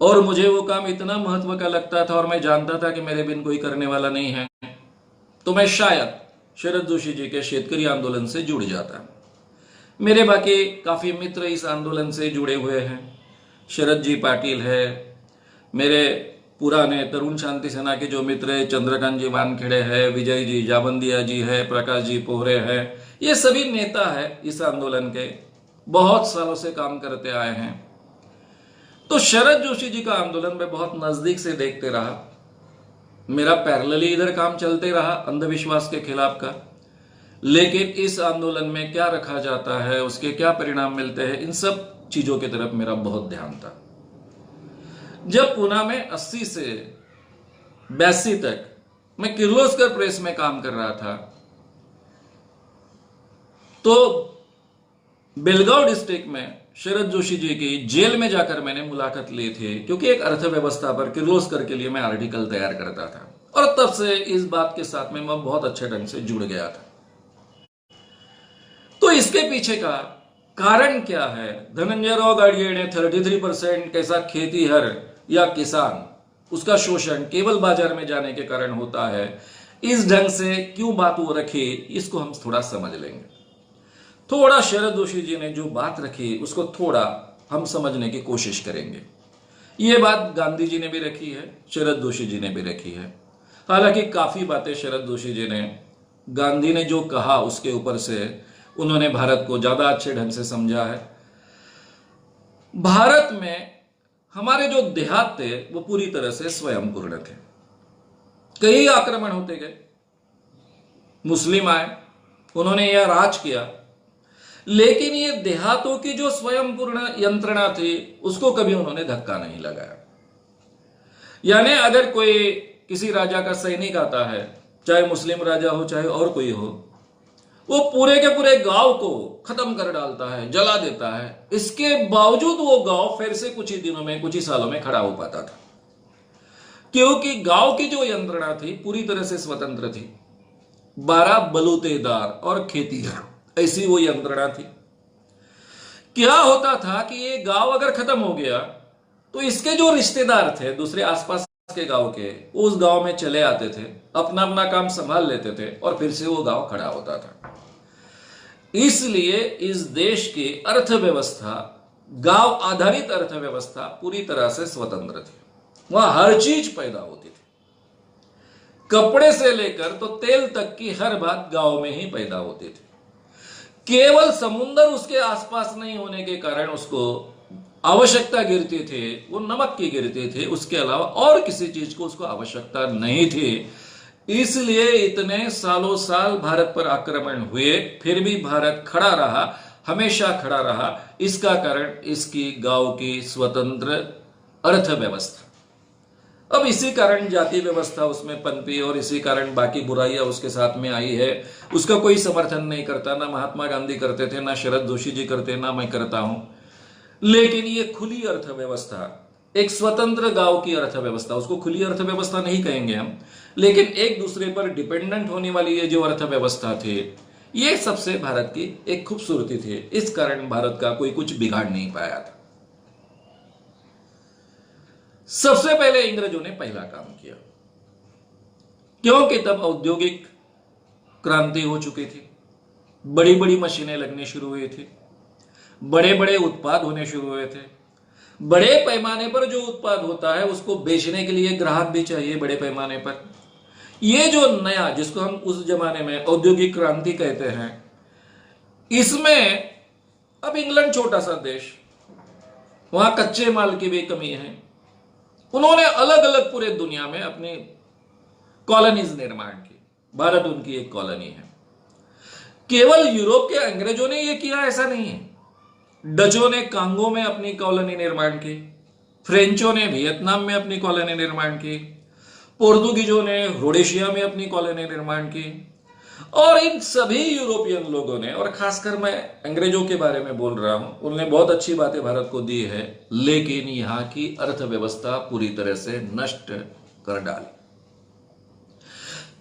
और मुझे वो काम इतना महत्व का लगता था और मैं जानता था कि मेरे बिन कोई करने वाला नहीं है, तो मैं शायद शरद जोशी जी के शेतकरी आंदोलन से जुड़ जाता। मेरे बाकी काफी मित्र इस आंदोलन से जुड़े हुए हैं। शरद जी पाटिल है, मेरे पुराने तरुण शांति सेना के जो मित्र है, चंद्रकांत जी वानखेड़े है, विजय जी जाबंदिया जी है, प्रकाश जी पोहरे है, ये सभी नेता है इस आंदोलन के, बहुत सालों से काम करते आए हैं। तो शरद जोशी जी का आंदोलन मैं बहुत नजदीक से देखते रहा। मेरा पैरेलली इधर काम चलते रहा अंधविश्वास के खिलाफ का, लेकिन इस आंदोलन में क्या रखा जाता है, उसके क्या परिणाम मिलते हैं, इन सब चीजों की तरफ मेरा बहुत ध्यान था। जब पुणे में 80 से 82 तक मैं किर्लोस्कर प्रेस में काम कर रहा था, तो बेलगांव डिस्ट्रिक्ट में शरद जोशी जी की जेल में जाकर मैंने मुलाकात ली थी, क्योंकि एक अर्थव्यवस्था पर किर्लोस्कर के लिए मैं आर्टिकल तैयार करता था और तब से इस बात के साथ में मैं बहुत अच्छे ढंग से जुड़ गया था। तो इसके पीछे का कारण क्या है? धनंजय राव गाडगीळ ने 33% कैसा खेतीहर या किसान उसका शोषण केवल बाजार में जाने के कारण होता है, इस ढंग से क्यों बात वो रखी, इसको हम थोड़ा समझ लेंगे। थोड़ा शरद जोशी जी ने जो बात रखी उसको थोड़ा हम समझने की कोशिश करेंगे। ये बात गांधी जी ने भी रखी है, शरद जोशी जी ने भी रखी है। हालांकि काफी बातें शरद जोशी जी ने गांधी ने जो कहा उसके ऊपर से उन्होंने भारत को ज्यादा अच्छे ढंग से समझा है। भारत में हमारे जो देहात थे वो पूरी तरह से स्वयंपूर्ण थे। कई आक्रमण होते गए, मुस्लिम आए, उन्होंने यह राज किया, लेकिन ये देहातों की जो स्वयंपूर्ण यंत्रणा थी उसको कभी उन्होंने धक्का नहीं लगाया। यानी अगर कोई किसी राजा का सैनिक आता है, चाहे मुस्लिम राजा हो चाहे और कोई हो, वो पूरे के पूरे गांव को खत्म कर डालता है, जला देता है, इसके बावजूद वो गांव फिर से कुछ ही दिनों में, कुछ ही सालों में खड़ा हो पाता था, क्योंकि गांव की जो यंत्रणा थी पूरी तरह से स्वतंत्र थी। 12 बलूतेदार और खेतीहर, ऐसी वो यंत्रणा थी। क्या होता था कि ये गांव अगर खत्म हो गया तो इसके जो रिश्तेदार थे दूसरे आसपास के गांव के, उस गांव में चले आते थे, अपना अपना काम संभाल लेते थे और फिर से वो गांव खड़ा होता था। इसलिए इस देश की अर्थव्यवस्था, गांव आधारित अर्थव्यवस्था पूरी तरह से स्वतंत्र थी। वहां हर चीज पैदा होती थी, कपड़े से लेकर तो तेल तक की हर बात गांव में ही पैदा होती थी। केवल समुद्र उसके आसपास नहीं होने के कारण उसको आवश्यकता गिरती थी, वो नमक की गिरती थी, उसके अलावा और किसी चीज को उसको आवश्यकता नहीं थी। इसलिए इतने सालों साल भारत पर आक्रमण हुए, फिर भी भारत खड़ा रहा, हमेशा खड़ा रहा। इसका कारण इसकी गांव की स्वतंत्र अर्थव्यवस्था। अब इसी कारण जाति व्यवस्था उसमें पनपी और इसी कारण बाकी बुराइयां उसके साथ में आई है। उसका कोई समर्थन नहीं करता, ना महात्मा गांधी करते थे, ना शरद जोशी जी करते, ना मैं करता हूं। लेकिन ये खुली अर्थव्यवस्था, एक स्वतंत्र गांव की अर्थव्यवस्था, उसको खुली अर्थव्यवस्था नहीं कहेंगे हम, लेकिन एक दूसरे पर डिपेंडेंट होने वाली ये जो अर्थव्यवस्था थी, ये सबसे भारत की एक खूबसूरती थी। इस कारण भारत का कोई कुछ बिगाड़ नहीं पाया था। सबसे पहले अंग्रेजों ने पहला काम किया, क्योंकि तब औद्योगिक क्रांति हो चुकी थी, बड़ी बड़ी मशीनें लगनी शुरू हुई थी, बड़े बड़े उत्पाद होने शुरू हुए थे। बड़े पैमाने पर जो उत्पाद होता है उसको बेचने के लिए ग्राहक भी चाहिए बड़े पैमाने पर। ये जो नया, जिसको हम उस जमाने में औद्योगिक क्रांति कहते हैं, इसमें अब इंग्लैंड छोटा सा देश, वहां कच्चे माल की भी कमी है। उन्होंने अलग अलग पूरे दुनिया में अपनी कॉलोनीज निर्माण की। भारत उनकी एक कॉलोनी है। केवल यूरोप के अंग्रेजों ने यह किया ऐसा नहीं है। डचों ने कांगो में अपनी कॉलोनी निर्माण की, फ्रेंचों ने वियतनाम में अपनी कॉलोनी निर्माण की, पोर्तुगीजों ने रोडेशिया में अपनी कॉलोनी निर्माण की, और इन सभी यूरोपियन लोगों ने, और खासकर मैं अंग्रेजों के बारे में बोल रहा हूं, उन्होंने बहुत अच्छी बातें भारत को दी है, लेकिन यहां की अर्थव्यवस्था पूरी तरह से नष्ट कर डाली।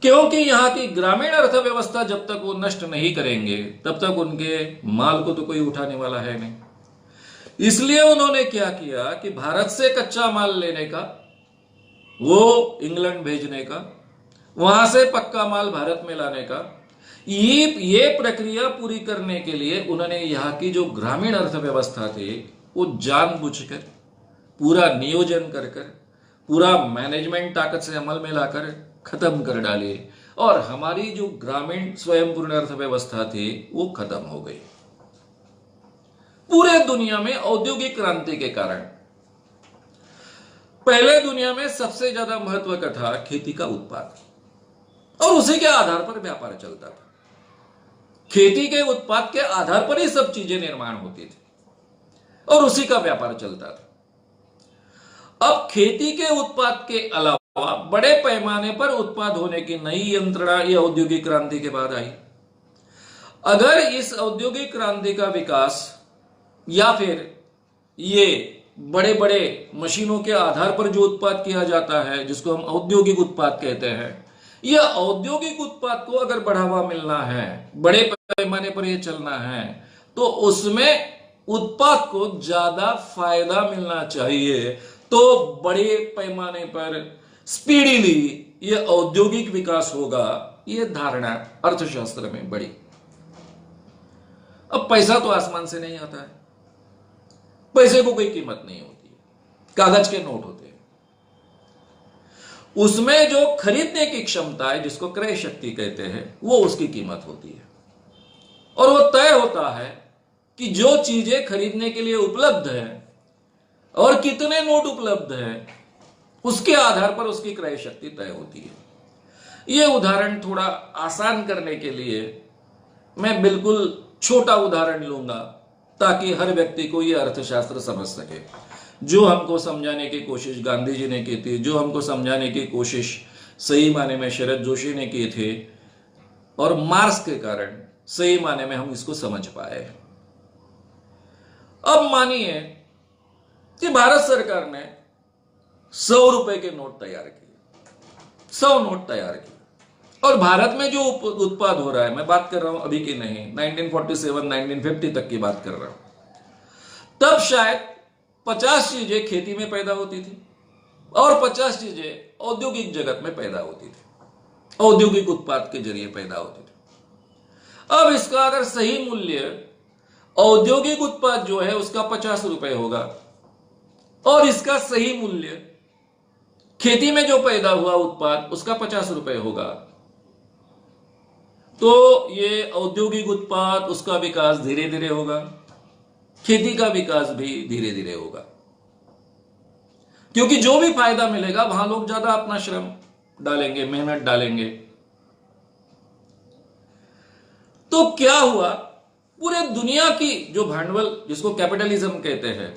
क्योंकि यहां की ग्रामीण अर्थव्यवस्था जब तक वो नष्ट नहीं करेंगे तब तक उनके माल को तो कोई उठाने वाला है नहीं। इसलिए उन्होंने क्या किया कि भारत से कच्चा माल लेने का, वो इंग्लैंड भेजने का, वहां से पक्का माल भारत में लाने का, ये प्रक्रिया पूरी करने के लिए उन्होंने यहां की जो ग्रामीण अर्थव्यवस्था थी वो जानबूझकर पूरा नियोजन कर कर, पूरा मैनेजमेंट ताकत से अमल में लाकर खत्म कर डाली, और हमारी जो ग्रामीण स्वयंपूर्ण अर्थव्यवस्था थी वो खत्म हो गई। पूरे दुनिया में औद्योगिक क्रांति के कारण पहले दुनिया में सबसे ज्यादा महत्व का था खेती का उत्पाद, और उसी के आधार पर व्यापार चलता था। खेती के उत्पाद के आधार पर ही सब चीजें निर्माण होती थी और उसी का व्यापार चलता था। अब खेती के उत्पाद के अलावा बड़े पैमाने पर उत्पाद होने की नई यंत्रणा यह औद्योगिक क्रांति के बाद आई। अगर इस औद्योगिक क्रांति का विकास या फिर ये बड़े बड़े मशीनों के आधार पर जो उत्पाद किया जाता है, जिसको हम औद्योगिक उत्पाद कहते हैं, यह औद्योगिक उत्पाद को अगर बढ़ावा मिलना है, बड़े पैमाने पर यह चलना है, तो उसमें उत्पाद को ज्यादा फायदा मिलना चाहिए। तो बड़े पैमाने पर स्पीडीली यह औद्योगिक विकास होगा, यह धारणा अर्थशास्त्र में बढ़ी। अब पैसा तो आसमान से नहीं आता है, पैसे को कोई कीमत नहीं होती है, कागज के नोट होते हैं। उसमें जो खरीदने की क्षमता है, जिसको क्रय शक्ति कहते हैं, वो उसकी कीमत होती है, और वो तय होता है कि जो चीजें खरीदने के लिए उपलब्ध है और कितने नोट उपलब्ध है, उसके आधार पर उसकी क्रय शक्ति तय होती है। यह उदाहरण थोड़ा आसान करने के लिए मैं बिल्कुल छोटा उदाहरण लूंगा, ताकि हर व्यक्ति को यह अर्थशास्त्र समझ सके। जो हमको समझाने की कोशिश गांधी जी ने की थी, जो हमको समझाने की कोशिश सही माने में शरद जोशी ने की थी, और मार्क्स के कारण सही माने में हम इसको समझ पाए। अब मानिए कि भारत सरकार ने 100 रुपए के नोट तैयार किए, 100 नोट तैयार किए, और भारत में जो उत्पाद हो रहा है, मैं बात कर रहा हूं अभी की नहीं, 1947 1950 तक की बात कर रहा हूं। तब शायद 50 चीजें खेती में पैदा होती थी और 50 चीजें औद्योगिक जगत में पैदा होती थी, औद्योगिक उत्पाद के जरिए पैदा होती थी। अब इसका अगर सही मूल्य औद्योगिक उत्पाद जो है उसका 50 रुपए होगा, और इसका सही मूल्य खेती में जो पैदा हुआ उत्पाद उसका 50 रुपए होगा, तो ये औद्योगिक उत्पाद उसका विकास धीरे धीरे होगा, खेती का विकास भी धीरे धीरे होगा, क्योंकि जो भी फायदा मिलेगा वहां लोग ज्यादा अपना श्रम डालेंगे, मेहनत डालेंगे। तो क्या हुआ, पूरे दुनिया की जो भांडवल, जिसको कैपिटलिज्म कहते हैं,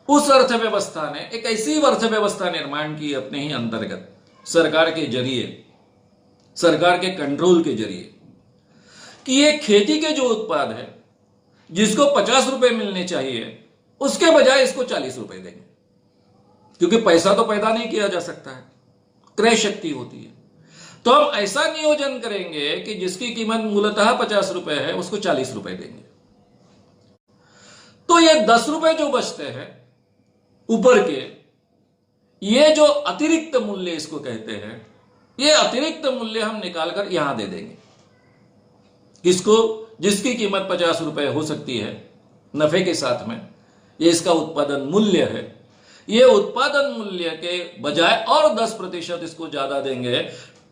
उस अर्थव्यवस्था ने एक ऐसी अर्थव्यवस्था निर्माण की अपने ही अंतर्गत, सरकार के जरिए, सरकार के कंट्रोल के जरिए, कि ये खेती के जो उत्पाद है जिसको 50 रुपए मिलने चाहिए, उसके बजाय इसको 40 रुपए देंगे, क्योंकि पैसा तो पैदा नहीं किया जा सकता है, क्रय शक्ति होती है। तो हम ऐसा नियोजन करेंगे कि जिसकी कीमत मूलतः 50 रुपए है उसको 40 रुपए देंगे। तो ये 10 रुपए जो बचते हैं ऊपर के, ये जो अतिरिक्त मूल्य इसको कहते हैं, ये अतिरिक्त मूल्य हम निकालकर यहां दे देंगे, किसको, जिसकी कीमत 50 रुपए हो सकती है नफे के साथ में, ये इसका उत्पादन मूल्य है। ये उत्पादन मूल्य के बजाय और 10% इसको ज्यादा देंगे,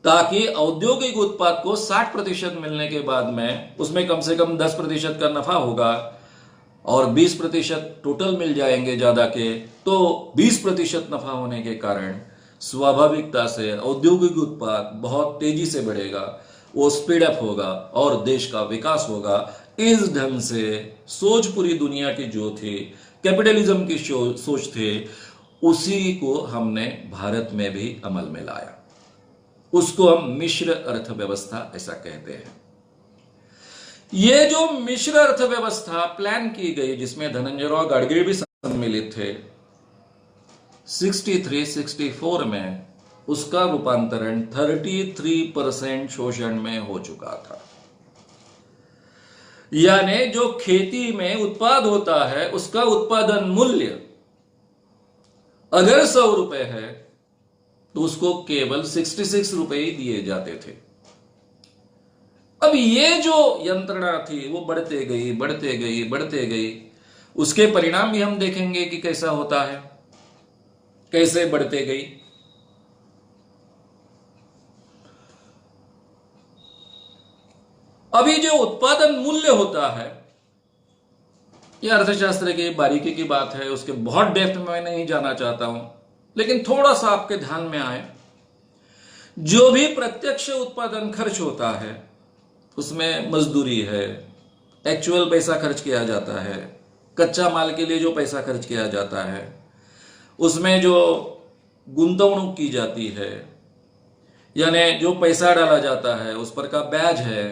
ताकि औद्योगिक उत्पाद को 60% मिलने के बाद में उसमें कम से कम 10% का नफा होगा, और 20% टोटल मिल जाएंगे ज्यादा के, तो 20% नफा होने के कारण स्वाभाविकता से औद्योगिक उत्पाद बहुत तेजी से बढ़ेगा, वो स्पीड अप होगा और देश का विकास होगा। इस ढंग से सोच पूरी दुनिया की जो थी, कैपिटलिज्म की सोच थे, उसी को हमने भारत में भी अमल में लाया। उसको हम मिश्र अर्थव्यवस्था ऐसा कहते हैं। ये जो मिश्र अर्थव्यवस्था प्लान की गई, जिसमें धनंजय राव गाडगीळ भी सम्मिलित थे, 63-64 में उसका रूपांतरण 33% शोषण में हो चुका था। यानी जो खेती में उत्पाद होता है उसका उत्पादन मूल्य अगर 100 रुपए है तो उसको केवल 66 रुपए ही दिए जाते थे। अब ये जो यंत्रणा थी वो बढ़ते गई बढ़ते गई बढ़ते गई। उसके परिणाम भी हम देखेंगे कि कैसा होता है, कैसे बढ़ते गई। अभी जो उत्पादन मूल्य होता है, यह अर्थशास्त्र की बारीकी की बात है, उसके बहुत डेप्थ में मैं नहीं जाना चाहता हूं, लेकिन थोड़ा सा आपके ध्यान में आए। जो भी प्रत्यक्ष उत्पादन खर्च होता है उसमें मजदूरी है, एक्चुअल पैसा खर्च किया जाता है, कच्चा माल के लिए जो पैसा खर्च किया जाता है, उसमें जो गुंतवणूक की जाती है, यानी जो पैसा डाला जाता है उस पर का ब्याज है,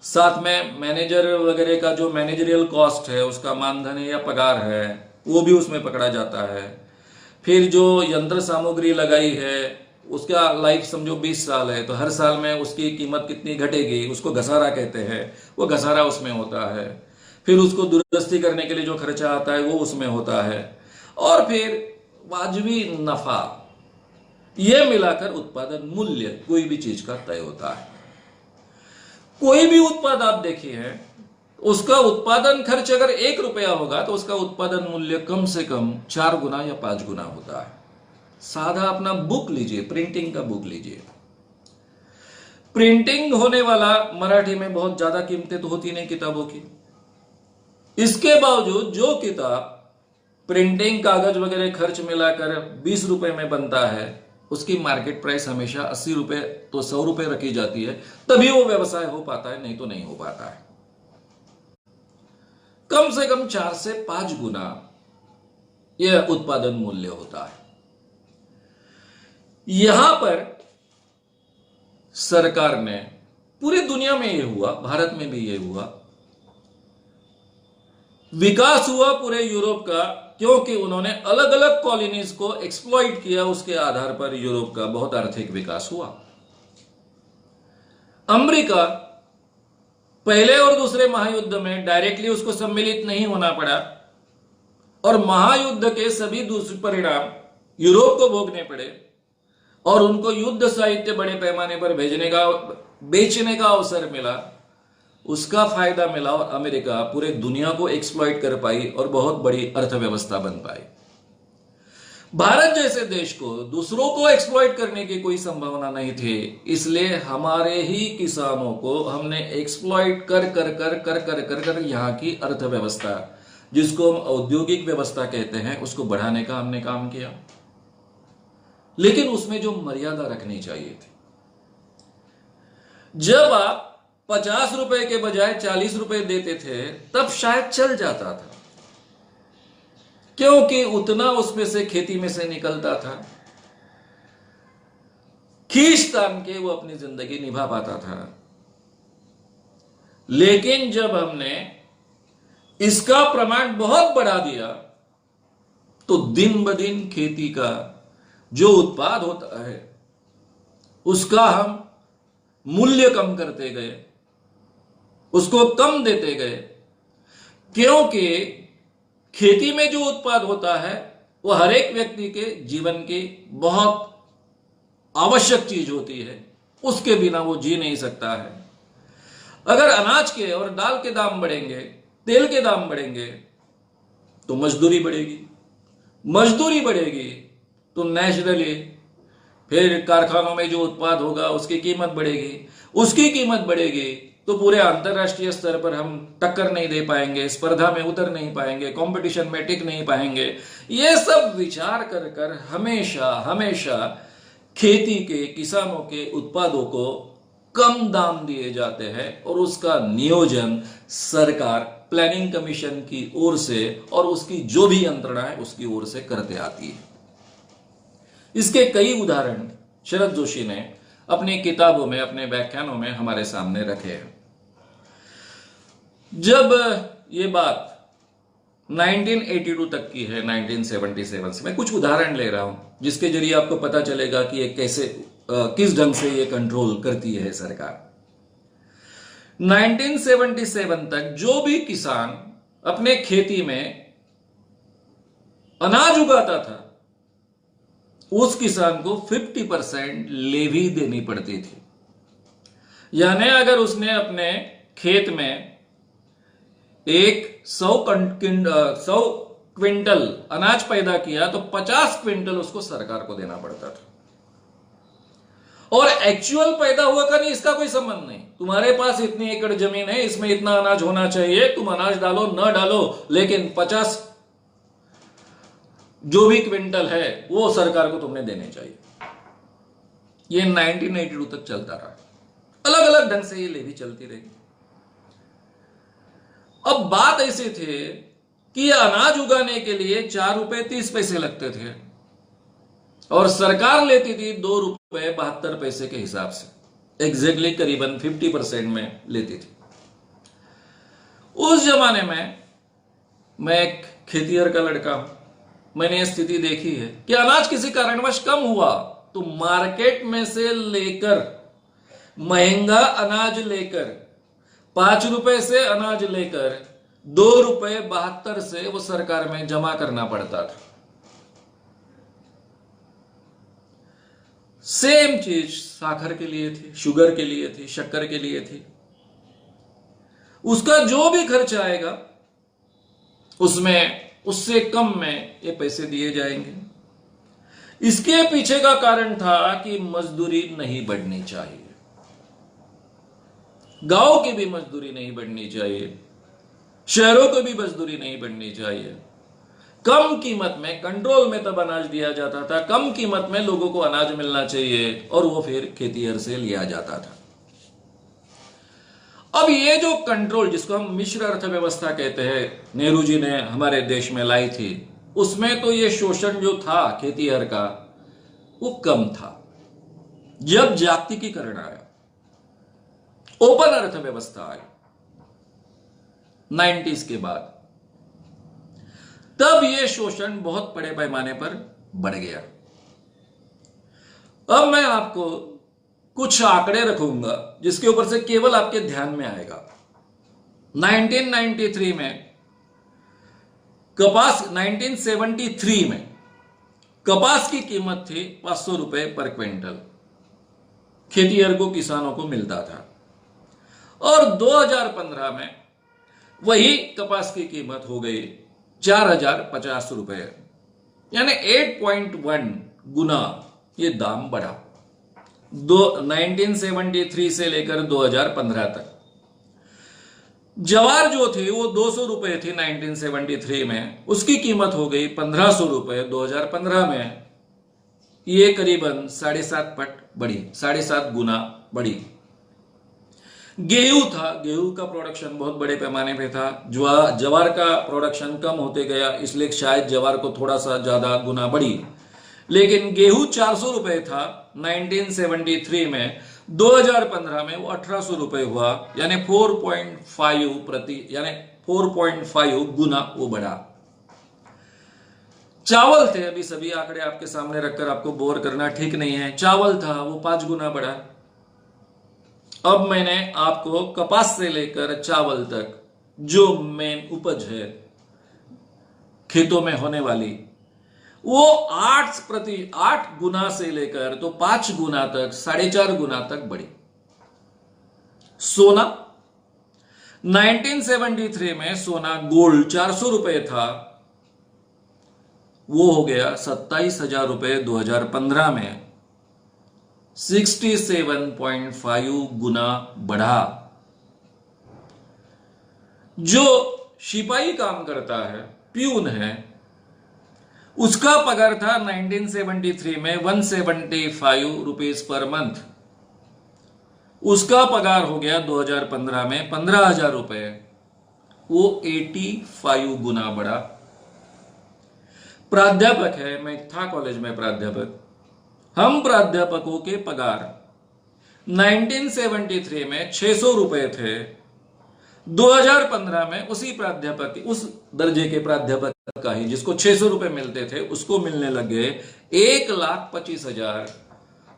साथ में मैनेजर वगैरह का जो मैनेजरियल कॉस्ट है उसका मानधन या पगार है वो भी उसमें पकड़ा जाता है। फिर जो यंत्र सामग्री लगाई है उसका लाइफ समझो 20 साल है, तो हर साल में उसकी कीमत कितनी घटेगी, उसको घसारा कहते हैं, वो घसारा उसमें होता है। फिर उसको दुरुस्ती करने के लिए जो खर्चा आता है वो उसमें होता है, और फिर वाजबी नफा, यह मिलाकर उत्पादन मूल्य कोई भी चीज का तय होता है। कोई भी उत्पाद आप देखिए, उसका उत्पादन खर्च अगर 1 रुपया होगा तो उसका उत्पादन मूल्य कम से कम 4 गुना या 5 गुना होता है। साधा अपना बुक लीजिए, प्रिंटिंग का बुक लीजिए। प्रिंटिंग होने वाला मराठी में बहुत ज्यादा कीमतें तो होती नहीं किताबों की, इसके बावजूद जो किताब प्रिंटिंग कागज वगैरह खर्च मिलाकर 20 रुपए में बनता है उसकी मार्केट प्राइस हमेशा 80 रुपए तो 100 रुपए रखी जाती है, तभी वो व्यवसाय हो पाता है, नहीं तो नहीं हो पाता है। कम से कम 4 से 5 गुना यह उत्पादन मूल्य होता है। यहां पर सरकार ने, पूरी दुनिया में यह हुआ, भारत में भी यह हुआ, विकास हुआ पूरे यूरोप का, क्योंकि उन्होंने अलग अलग कॉलोनीज को एक्सप्लॉइट किया, उसके आधार पर यूरोप का बहुत आर्थिक विकास हुआ। अमेरिका पहले और दूसरे महायुद्ध में डायरेक्टली उसको सम्मिलित नहीं होना पड़ा, और महायुद्ध के सभी दुष्परिणाम यूरोप को भोगने पड़े, और उनको युद्ध साहित्य बड़े पैमाने पर बेचने का अवसर मिला, उसका फायदा मिला, और अमेरिका पूरे दुनिया को एक्सप्लॉइट कर पाई और बहुत बड़ी अर्थव्यवस्था बन पाई। भारत जैसे देश को दूसरों को एक्सप्लॉइट करने की कोई संभावना नहीं थी, इसलिए हमारे ही किसानों को हमने एक्सप्लॉइट कर कर कर कर कर कर कर यहां की अर्थव्यवस्था, जिसको हम औद्योगिक व्यवस्था कहते हैं, उसको बढ़ाने का हमने काम किया। लेकिन उसमें जो मर्यादा रखनी चाहिए थी, जब आप 50 रुपए के बजाय 40 रुपए देते थे तब शायद चल जाता था, क्योंकि उतना उसमें से खेती में से निकलता था, खींच तान के वो अपनी जिंदगी निभा पाता था। लेकिन जब हमने इसका प्रमाण बहुत बढ़ा दिया तो दिन ब दिन खेती का जो उत्पाद होता है उसका हम मूल्य कम करते गए, उसको कम देते गए, क्योंकि खेती में जो उत्पाद होता है वो हर एक व्यक्ति के जीवन की बहुत आवश्यक चीज होती है, उसके बिना वो जी नहीं सकता है। अगर अनाज के और दाल के दाम बढ़ेंगे, तेल के दाम बढ़ेंगे, तो मजदूरी बढ़ेगी, मजदूरी बढ़ेगी तो नेचुरली फिर कारखानों में जो उत्पाद होगा उसकी कीमत बढ़ेगी, उसकी कीमत बढ़ेगी तो पूरे अंतरराष्ट्रीय स्तर पर हम टक्कर नहीं दे पाएंगे, स्पर्धा में उतर नहीं पाएंगे, कंपटीशन में टिक नहीं पाएंगे। ये सब विचार कर कर हमेशा हमेशा खेती के, किसानों के उत्पादों को कम दाम दिए जाते हैं, और उसका नियोजन सरकार प्लानिंग कमीशन की ओर से और उसकी जो भी यंत्रणा है उसकी ओर से करते आती है। इसके कई उदाहरण शरद जोशी ने अपनी किताबों में, अपने व्याख्यानों में हमारे सामने रखे हैं। जब ये बात 1982 तक की है, 1977 से मैं कुछ उदाहरण ले रहा हूं जिसके जरिए आपको पता चलेगा कि ये कैसे, किस ढंग से ये कंट्रोल करती है सरकार। 1977 तक जो भी किसान अपने खेती में अनाज उगाता था उस किसान को 50% लेवी देनी पड़ती थी। यानी अगर उसने अपने खेत में 100 क्विंटल अनाज पैदा किया तो 50 क्विंटल उसको सरकार को देना पड़ता था। और एक्चुअल पैदा हुआ का नहीं, इसका कोई संबंध नहीं। तुम्हारे पास इतनी एकड़ जमीन है, इसमें इतना अनाज होना चाहिए, तुम अनाज डालो न डालो, लेकिन 50 जो भी क्विंटल है वो सरकार को तुमने देने चाहिए। ये 1982 तक चलता रहा। अलग अलग ढंग से ये लेवी चलती रही। अब बात ऐसी थी कि अनाज उगाने के लिए 4 रुपए 30 पैसे लगते थे और सरकार लेती थी 2 रुपए 72 पैसे के हिसाब से, एग्जैक्टली करीबन 50% में लेती थी। उस जमाने में मैं एक खेतिहर का लड़का हूं, मैंने यह स्थिति देखी है कि अनाज किसी कारणवश कम हुआ तो मार्केट में से लेकर महंगा अनाज लेकर 5 रुपए से अनाज लेकर 2 रुपए 72 से वो सरकार में जमा करना पड़ता था। सेम चीज साखर के लिए थी, शुगर के लिए थी, शक्कर के लिए थी। उसका जो भी खर्च आएगा उसमें उससे कम में ये पैसे दिए जाएंगे। इसके पीछे का कारण था कि मजदूरी नहीं बढ़नी चाहिए, गांव की भी मजदूरी नहीं बढ़नी चाहिए, शहरों को भी मजदूरी नहीं बढ़नी चाहिए। कम कीमत में, कंट्रोल में तब अनाज दिया जाता था, कम कीमत में लोगों को अनाज मिलना चाहिए और वो फिर खेतीहर से लिया जाता था। अब ये जो कंट्रोल, जिसको हम मिश्र अर्थव्यवस्था कहते हैं, नेहरू जी ने हमारे देश में लाई थी, उसमें तो ये शोषण जो था खेतीहर का वो कम था। जब जागतिकीकरण आया, ओपन अर्थव्यवस्था आई 90s के बाद, तब यह शोषण बहुत बड़े पैमाने पर बढ़ गया। अब मैं आपको कुछ आंकड़े रखूंगा जिसके ऊपर से केवल आपके ध्यान में आएगा। 1993 में कपास, 1973 में कपास की कीमत थी 500 रुपए पर क्विंटल, खेतीहर को, किसानों को मिलता था। और 2015 में वही कपास की कीमत हो गई 4050 रुपए, यानी 8.1 गुना ये दाम बढ़ा 1973 से लेकर 2015 तक। जवार जो थी वो 200 रुपए थी 1973 में, उसकी कीमत हो गई 1500 रुपए 2015 में। ये करीबन 7.5 पट बढ़ी, 7.5 गुना बढ़ी। गेहूं था, गेहूं का प्रोडक्शन बहुत बड़े पैमाने पे था, जवार का प्रोडक्शन कम होते गया, इसलिए शायद जवार को थोड़ा सा ज्यादा गुना बढ़ी। लेकिन गेहूं 400 रुपए था 1973 में, 2015 में वो 1800 रुपए हुआ, यानी 4.5 गुना वो बढ़ा। चावल थे, अभी सभी आंकड़े आपके सामने रखकर आपको बोर करना ठीक नहीं है, चावल था वो 5 गुना बढ़ा। अब मैंने आपको कपास से लेकर चावल तक जो मेन उपज है खेतों में होने वाली, वो 8 गुना से लेकर तो 5 गुना तक, 4.5 गुना तक बढ़ी। सोना, 1973 में सोना गोल्ड 400 रुपए था, वो हो गया 27,000 रुपए 2015 में, 67.5 गुना बढ़ा। जो सिपाही काम करता है, प्यून है, उसका पगार था 1973 में 175 रुपीज पर मंथ, उसका पगार हो गया 2015 में 15,000 रुपए, वो 85 गुना बढ़ा। प्राध्यापक है, मैं था कॉलेज में प्राध्यापक, हम प्राध्यापकों के पगार 1973 में 600 रुपए थे, 2015 में उसी प्राध्यापक, उस दर्जे के प्राध्यापक का ही जिसको 600 रुपए मिलते थे, उसको मिलने लगे 1,25,000,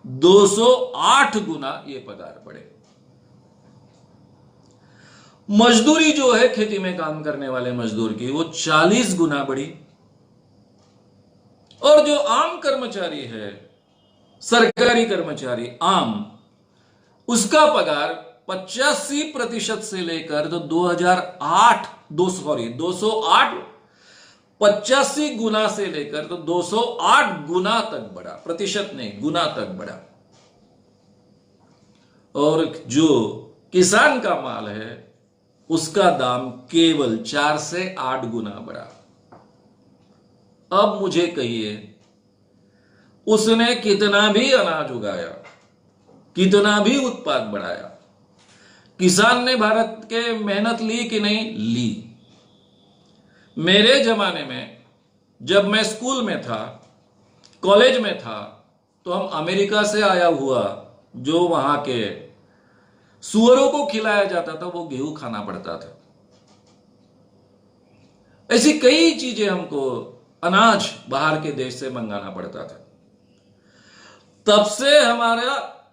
208 गुना ये पगार बढ़े। मजदूरी जो है खेती में काम करने वाले मजदूर की, वो 40 गुना बढ़ी। और जो आम कर्मचारी है, सरकारी कर्मचारी आम, उसका पगार 85% से लेकर तो 208 85 गुना से लेकर तो 208 गुना तक बढ़ा, प्रतिशत नहीं गुना तक बढ़ा। और जो किसान का माल है उसका दाम केवल 4 से 8 गुना बढ़ा। अब मुझे कहिए, उसने कितना भी अनाज उगाया, कितना भी उत्पाद बढ़ाया, किसान ने भारत के मेहनत ली कि नहीं ली? मेरे जमाने में जब मैं स्कूल में था, कॉलेज में था, तो हम अमेरिका से आया हुआ जो वहां के सुअरों को खिलाया जाता था वो गेहूं खाना पड़ता था। ऐसी कई चीजें हमको अनाज बाहर के देश से मंगाना पड़ता था। तब से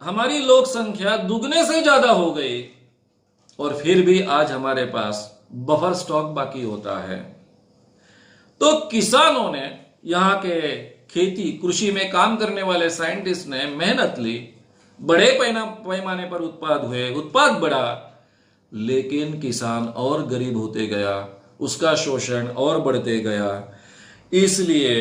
हमारी लोक संख्या दुगने से ज्यादा हो गई और फिर भी आज हमारे पास बफर स्टॉक बाकी होता है। तो किसानों ने, यहां के खेती कृषि में काम करने वाले साइंटिस्ट ने मेहनत ली, बड़े पैमाने पर उत्पाद बढ़ा, लेकिन किसान और गरीब होते गया, उसका शोषण और बढ़ते गया। इसलिए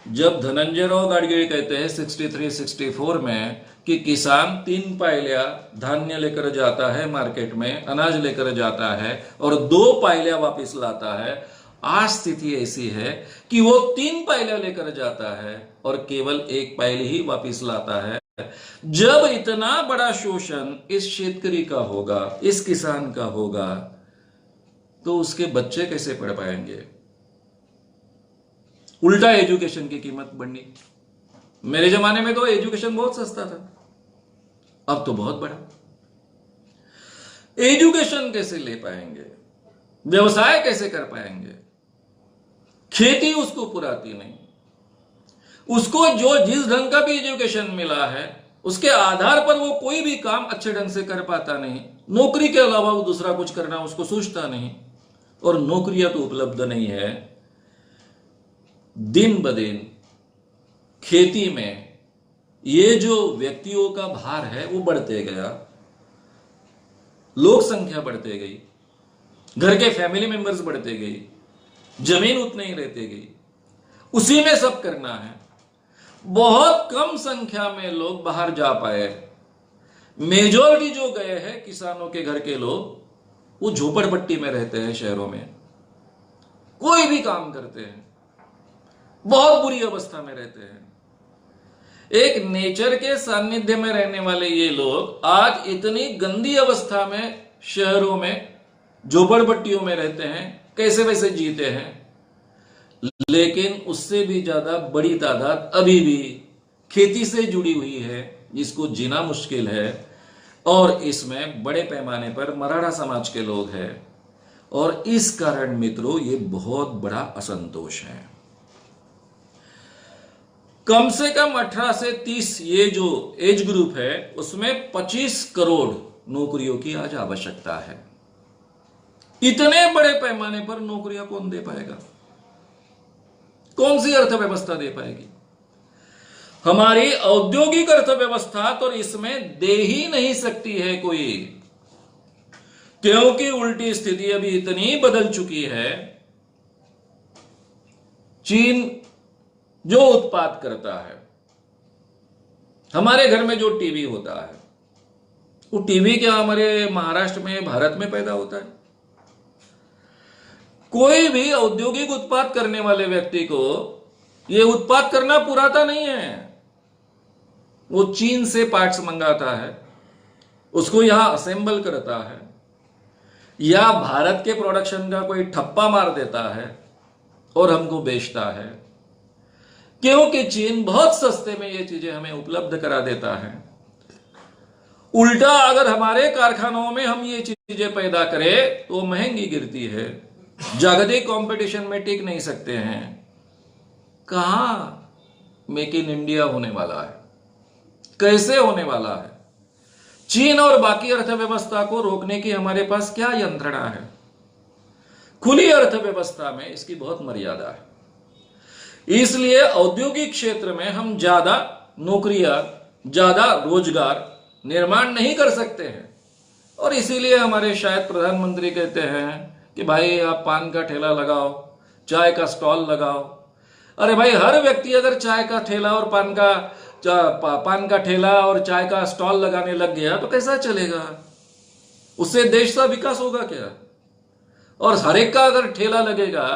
जब धनंजय राव गाडगीळ कहते हैं 63-64 में कि किसान 3 पायलिया धान्य लेकर जाता है मार्केट में, अनाज लेकर जाता है और 2 पायलिया वापस लाता है, आज स्थिति ऐसी है कि वो 3 पायलिया लेकर जाता है और केवल 1 पायली ही वापस लाता है। जब इतना बड़ा शोषण इस शेतकरी का होगा, इस किसान का होगा, तो उसके बच्चे कैसे पढ़ पाएंगे? उल्टा एजुकेशन की कीमत बढ़नी। मेरे जमाने में तो एजुकेशन बहुत सस्ता था, अब तो बहुत बड़ा। एजुकेशन कैसे ले पाएंगे? व्यवसाय कैसे कर पाएंगे? खेती उसको पुराती नहीं। उसको जो जिस ढंग का भी एजुकेशन मिला है उसके आधार पर वो कोई भी काम अच्छे ढंग से कर पाता नहीं। नौकरी के अलावा वो दूसरा कुछ करना उसको सूझता नहीं, और नौकरियां तो उपलब्ध नहीं है। दिन ब दिन खेती में ये जो व्यक्तियों का भार है वो बढ़ते गया, लोक संख्या बढ़ते गई, घर के फैमिली मेंबर्स बढ़ते गई, जमीन उतनी ही रहती गई, उसी में सब करना है। बहुत कम संख्या में लोग बाहर जा पाए। मेजॉरिटी जो गए हैं किसानों के घर के लोग, वो झोपड़पट्टी में रहते हैं, शहरों में कोई भी काम करते हैं, बहुत बुरी अवस्था में रहते हैं। एक नेचर के सानिध्य में रहने वाले ये लोग आज इतनी गंदी अवस्था में शहरों में झोपड़पट्टियों में रहते हैं, कैसे वैसे जीते हैं। लेकिन उससे भी ज्यादा बड़ी तादाद अभी भी खेती से जुड़ी हुई है, जिसको जीना मुश्किल है, और इसमें बड़े पैमाने पर मराठा समाज के लोग हैं। और इस कारण मित्रों ये बहुत बड़ा असंतोष है। कम से कम 18 से 30 ये जो एज ग्रुप है उसमें 25 करोड़ नौकरियों की आज आवश्यकता है। इतने बड़े पैमाने पर नौकरियां कौन दे पाएगा? कौन सी अर्थव्यवस्था दे पाएगी? हमारी औद्योगिक अर्थव्यवस्था तो इसमें दे ही नहीं सकती है कोई, क्योंकि उल्टी स्थिति अभी इतनी बदल चुकी है। चीन जो उत्पाद करता है, हमारे घर में जो टीवी होता है, वो टीवी क्या हमारे महाराष्ट्र में, भारत में पैदा होता है? कोई भी औद्योगिक उत्पाद करने वाले व्यक्ति को यह उत्पाद करना पुराता नहीं है। वो चीन से पार्ट्स मंगाता है, उसको यहां असेंबल करता है, या भारत के प्रोडक्शन का कोई ठप्पा मार देता है और हमको बेचता है, क्योंकि चीन बहुत सस्ते में ये चीजें हमें उपलब्ध करा देता है। उल्टा अगर हमारे कारखानों में हम ये चीजें पैदा करें तो महंगी गिरती है, जागतिक कंपटीशन में टिक नहीं सकते हैं। कहां मेक इन इंडिया होने वाला है? कैसे होने वाला है? चीन और बाकी अर्थव्यवस्था को रोकने की हमारे पास क्या यंत्रणा है? खुली अर्थव्यवस्था में इसकी बहुत मर्यादा है। इसलिए औद्योगिक क्षेत्र में हम ज्यादा नौकरियां, ज्यादा रोजगार निर्माण नहीं कर सकते हैं। और इसीलिए हमारे शायद प्रधानमंत्री कहते हैं कि भाई आप पान का ठेला लगाओ, चाय का स्टॉल लगाओ। अरे भाई, हर व्यक्ति अगर चाय का ठेला और पान का ठेला और चाय का स्टॉल लगाने लग गया तो कैसा चलेगा? उससे देश का विकास होगा क्या? और हर एक का अगर ठेला लगेगा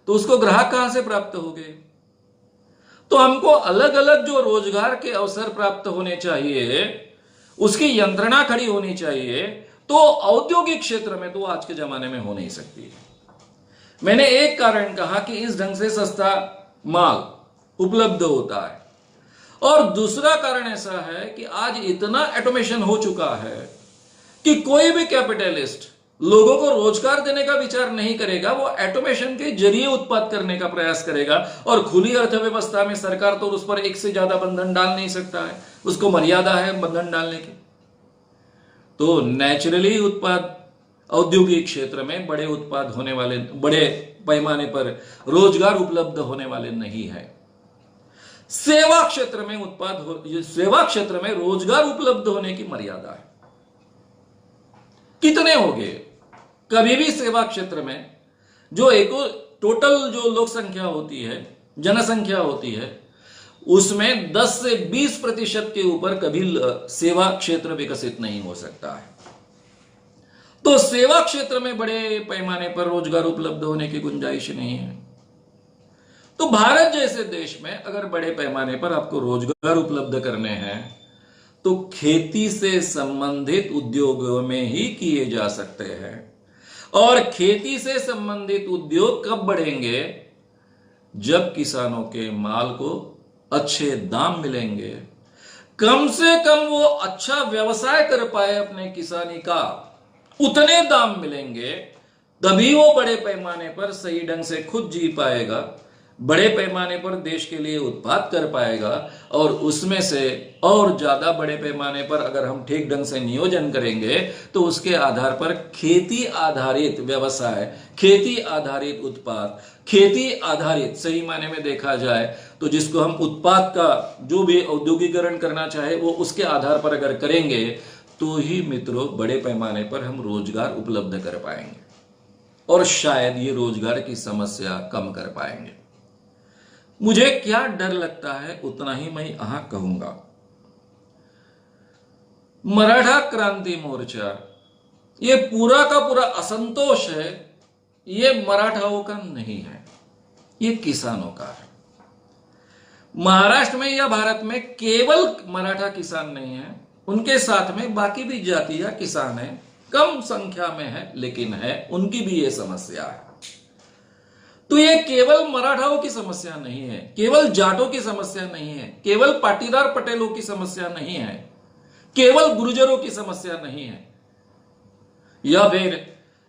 तो उसको ग्राहक कहां से प्राप्त होंगे? तो हमको अलग अलग जो रोजगार के अवसर प्राप्त होने चाहिए, उसकी यंत्रणा खड़ी होनी चाहिए। तो औद्योगिक क्षेत्र में तो आज के जमाने में हो नहीं सकती। मैंने एक कारण कहा कि इस ढंग से सस्ता माल उपलब्ध होता है, और दूसरा कारण ऐसा है कि आज इतना ऑटोमेशन हो चुका है कि कोई भी कैपिटलिस्ट लोगों को रोजगार देने का विचार नहीं करेगा, वो ऑटोमेशन के जरिए उत्पाद करने का प्रयास करेगा। और खुली अर्थव्यवस्था में सरकार तो उस पर एक से ज्यादा बंधन डाल नहीं सकता है, उसको मर्यादा है बंधन डालने की। तो नेचुरली उत्पाद औद्योगिक क्षेत्र में बड़े उत्पाद होने वाले, बड़े पैमाने पर रोजगार उपलब्ध होने वाले नहीं है। सेवा क्षेत्र में सेवा क्षेत्र में रोजगार उपलब्ध होने की मर्यादा है। कितने हो गए? कभी भी सेवा क्षेत्र में जो टोटल जो लोक संख्या होती है, जनसंख्या होती है, उसमें 10 से 20% के ऊपर कभी सेवा क्षेत्र विकसित नहीं हो सकता है। तो सेवा क्षेत्र में बड़े पैमाने पर रोजगार उपलब्ध होने की गुंजाइश नहीं है। तो भारत जैसे देश में अगर बड़े पैमाने पर आपको रोजगार उपलब्ध करने हैं तो खेती से संबंधित उद्योगों में ही किए जा सकते हैं। और खेती से संबंधित उद्योग कब बढ़ेंगे? जब किसानों के माल को अच्छे दाम मिलेंगे, कम से कम वो अच्छा व्यवसाय कर पाए अपने किसानी का, उतने दाम मिलेंगे, तभी वो बड़े पैमाने पर सही ढंग से खुद जी पाएगा, बड़े पैमाने पर देश के लिए उत्पाद कर पाएगा। और उसमें से और ज्यादा बड़े पैमाने पर अगर हम ठीक ढंग से नियोजन करेंगे तो उसके आधार पर खेती आधारित व्यवसाय, खेती आधारित उत्पाद, खेती आधारित सही मायने में देखा जाए तो जिसको हम उत्पाद का जो भी औद्योगिकरण करना चाहे वो उसके आधार पर अगर करेंगे तो ही मित्रों बड़े पैमाने पर हम रोजगार उपलब्ध कर पाएंगे और शायद ये रोजगार की समस्या कम कर पाएंगे। मुझे क्या डर लगता है उतना ही मैं यहां कहूंगा। मराठा क्रांति मोर्चा, ये पूरा का पूरा असंतोष है, ये मराठाओं का नहीं है, ये किसानों का है। महाराष्ट्र में या भारत में केवल मराठा किसान नहीं है, उनके साथ में बाकी भी जातियां किसान है, कम संख्या में है लेकिन है, उनकी भी ये समस्या है। तो ये केवल मराठाओं की समस्या नहीं है, केवल जाटों की समस्या नहीं है, केवल पाटीदार पटेलों की समस्या नहीं है, केवल गुर्जरों की समस्या नहीं है, या फिर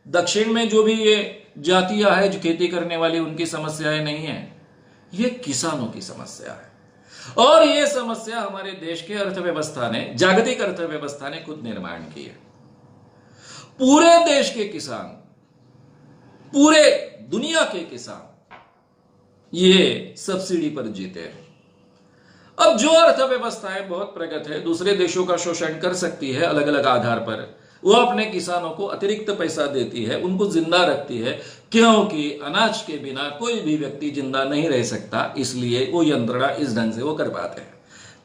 दक्षिण में जो भी ये जातियां है जो खेती करने वाली उनकी समस्याएं नहीं है, ये किसानों की समस्या है। और ये समस्या हमारे देश के अर्थव्यवस्था ने, जागतिक अर्थव्यवस्था ने खुद निर्माण की है। पूरे देश के किसान, पूरे दुनिया के किसान ये सब्सिडी पर जीते हैं। अब जो अर्थव्यवस्थाएं बहुत प्रगत है, दूसरे देशों का शोषण कर सकती है अलग अलग आधार पर, वो अपने किसानों को अतिरिक्त पैसा देती है, उनको जिंदा रखती है, क्योंकि अनाज के बिना कोई भी व्यक्ति जिंदा नहीं रह सकता। इसलिए वो यंत्रणा इस ढंग से वो कर पाते हैं।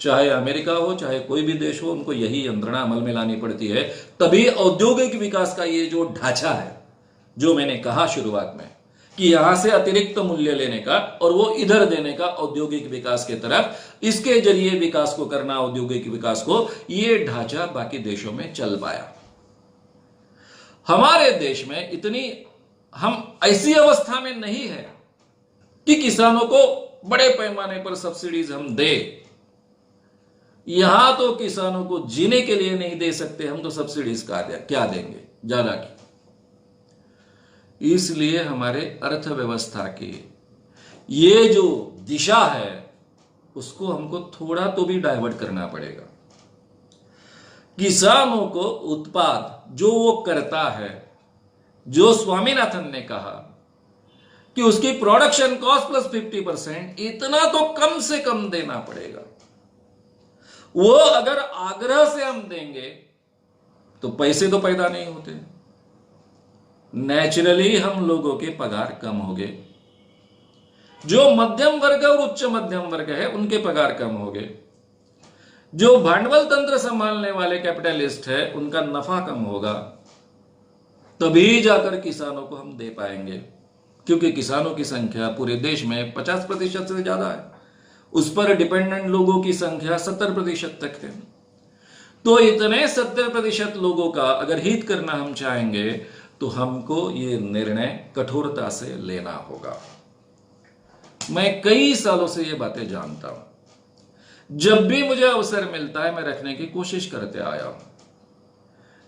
चाहे अमेरिका हो, चाहे कोई भी देश हो, उनको यही यंत्रणा अमल में लानी पड़ती है। तभी औद्योगिक विकास का ये जो ढांचा है, जो मैंने कहा शुरुआत में कि यहां से अतिरिक्त मूल्य लेने का और वो इधर देने का औद्योगिक विकास के तरफ, इसके जरिए विकास को करना, औद्योगिक विकास को, ये ढांचा बाकी देशों में चल पाया। हमारे देश में हम ऐसी अवस्था में नहीं है कि किसानों को बड़े पैमाने पर सब्सिडीज हम दे। यहां तो किसानों को जीने के लिए नहीं दे सकते हम, तो सब्सिडीज क्या देंगे ज्यादा की। इसलिए हमारे अर्थव्यवस्था की ये जो दिशा है उसको हमको थोड़ा तो भी डाइवर्ट करना पड़ेगा। किसानों को उत्पाद जो वो करता है, जो स्वामीनाथन ने कहा कि उसकी प्रोडक्शन कॉस्ट प्लस 50%, इतना तो कम से कम देना पड़ेगा। वो अगर आग्रह से हम देंगे तो पैसे तो पैदा नहीं होते, नेचुरली हम लोगों के पगार कम होंगे। जो मध्यम वर्ग और उच्च मध्यम वर्ग है उनके पगार कम होंगे। जो भांडवल तंत्र संभालने वाले कैपिटलिस्ट है उनका नफा कम होगा, तभी जाकर किसानों को हम दे पाएंगे। क्योंकि किसानों की संख्या पूरे देश में 50% से ज्यादा है, उस पर डिपेंडेंट लोगों की संख्या 70% तक है। तो इतने 70% लोगों का अगर हित करना हम चाहेंगे तो हमको ये निर्णय कठोरता से लेना होगा। मैं कई सालों से ये बातें जानता हूं, जब भी मुझे अवसर मिलता है मैं रखने की कोशिश करते आया हूं,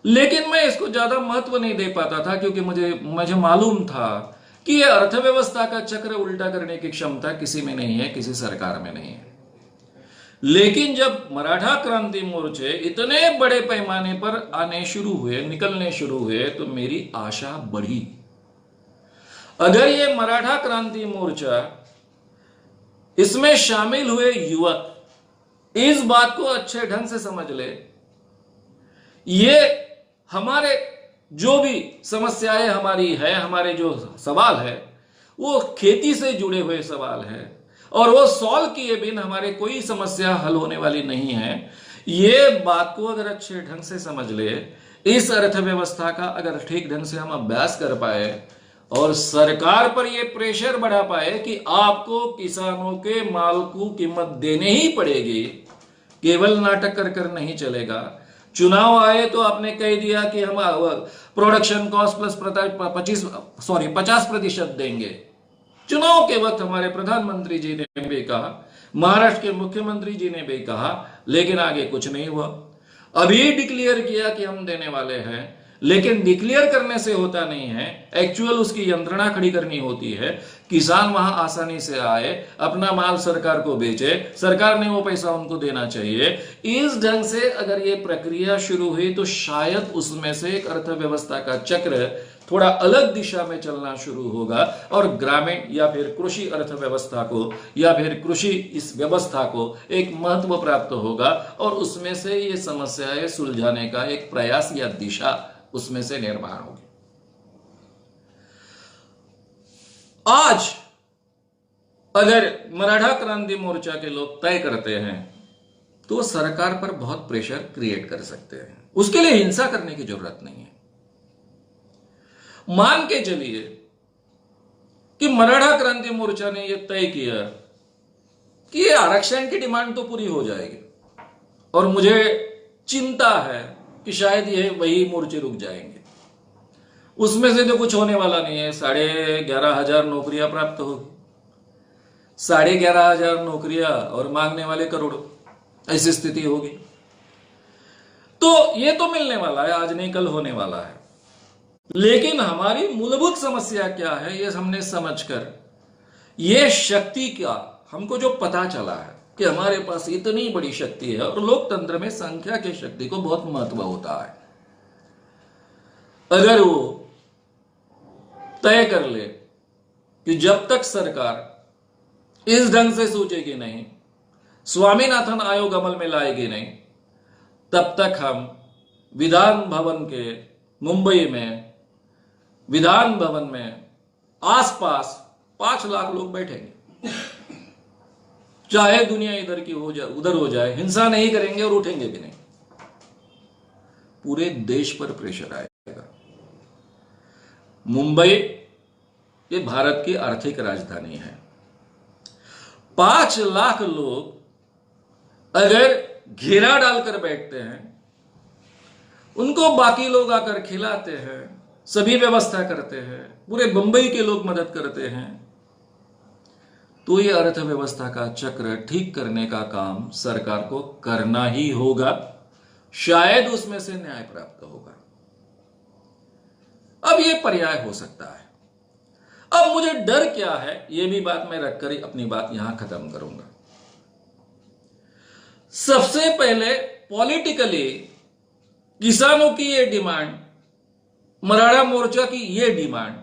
लेकिन मैं इसको ज्यादा महत्व नहीं दे पाता था, क्योंकि मुझे मालूम था कि ये अर्थव्यवस्था का चक्र उल्टा करने की क्षमता किसी में नहीं है, किसी सरकार में नहीं है। लेकिन जब मराठा क्रांति मोर्चे इतने बड़े पैमाने पर आने शुरू हुए, निकलने शुरू हुए, तो मेरी आशा बढ़ी। अगर ये मराठा क्रांति मोर्चा, इसमें शामिल हुए युवक इस बात को अच्छे ढंग से समझ ले, ये हमारे जो भी समस्याएं हमारी है, हमारे जो सवाल है वो खेती से जुड़े हुए सवाल है, और वो सॉल्व किए बिन हमारे कोई समस्या हल होने वाली नहीं है। ये बात को अगर अच्छे ढंग से समझ ले, इस अर्थव्यवस्था का अगर ठीक ढंग से हम अभ्यास कर पाए और सरकार पर यह प्रेशर बढ़ा पाए कि आपको किसानों के माल को कीमत देने ही पड़ेगी, केवल नाटक कर कर नहीं चलेगा। चुनाव आए तो आपने कह दिया कि हम प्रोडक्शन कॉस्ट प्लस 50% देंगे। चुनाव के वक्त हमारे प्रधानमंत्री जी ने भी कहा, महाराष्ट्र के मुख्यमंत्री जी ने भी कहा, लेकिन आगे कुछ नहीं हुआ। अभी डिक्लेयर किया कि हम देने वाले हैं, लेकिन डिक्लेयर करने से होता नहीं है, एक्चुअल उसकी यंत्रणा खड़ी करनी होती है। किसान वहां आसानी से आए, अपना माल सरकार को बेचे, सरकार ने वो पैसा उनको देना चाहिए। इस ढंग से अगर ये प्रक्रिया शुरू हुई तो शायद उसमें से एक अर्थव्यवस्था का चक्र थोड़ा अलग दिशा में चलना शुरू होगा और ग्रामीण या फिर कृषि अर्थव्यवस्था को या फिर कृषि इस व्यवस्था को एक महत्व प्राप्त होगा, और उसमें से ये समस्याएं सुलझाने का एक प्रयास या दिशा उसमें से निर्माण होगी। आज अगर मराठा क्रांति मोर्चा के लोग तय करते हैं तो सरकार पर बहुत प्रेशर क्रिएट कर सकते हैं। उसके लिए हिंसा करने की जरूरत नहीं है। मान के चलिए कि मराठा क्रांति मोर्चा ने यह तय किया कि ये आरक्षण की डिमांड तो पूरी हो जाएगी, और मुझे चिंता है कि शायद ये वही मोर्चे रुक जाएंगे, उसमें से तो कुछ होने वाला नहीं है। 11,500 नौकरियां प्राप्त होगी, 11,500 नौकरियां और मांगने वाले करोड़ों, ऐसी स्थिति होगी। तो ये तो मिलने वाला है, आज नहीं कल होने वाला है। लेकिन हमारी मूलभूत समस्या क्या है, ये हमने समझकर ये शक्ति का हमको जो पता चला है कि हमारे पास इतनी बड़ी शक्ति है, और लोकतंत्र में संख्या की शक्ति को बहुत महत्व होता है। अगर वो तय कर ले कि जब तक सरकार इस ढंग से सोचेगी नहीं, स्वामीनाथन आयोग अमल में लाएगी नहीं, तब तक हम विधान भवन के मुंबई में विधान भवन में आसपास 5 लाख लोग बैठेंगे, चाहे दुनिया इधर की हो जाए उधर हो जाए, हिंसा नहीं करेंगे और उठेंगे भी नहीं। पूरे देश पर प्रेशर आएगा। मुंबई ये भारत की आर्थिक राजधानी है। 5 लाख लोग अगर घेरा डालकर बैठते हैं, उनको बाकी लोग आकर खिलाते हैं, सभी व्यवस्था करते हैं, पूरे मुंबई के लोग मदद करते हैं, तो ये अर्थव्यवस्था का चक्र ठीक करने का काम सरकार को करना ही होगा। शायद उसमें से न्याय प्राप्त होगा। अब ये पर्याय हो सकता है। अब मुझे डर क्या है, ये भी बात मैं रखकर अपनी बात यहां खत्म करूंगा। सबसे पहले पॉलिटिकली किसानों की ये डिमांड, मराठा मोर्चा की ये डिमांड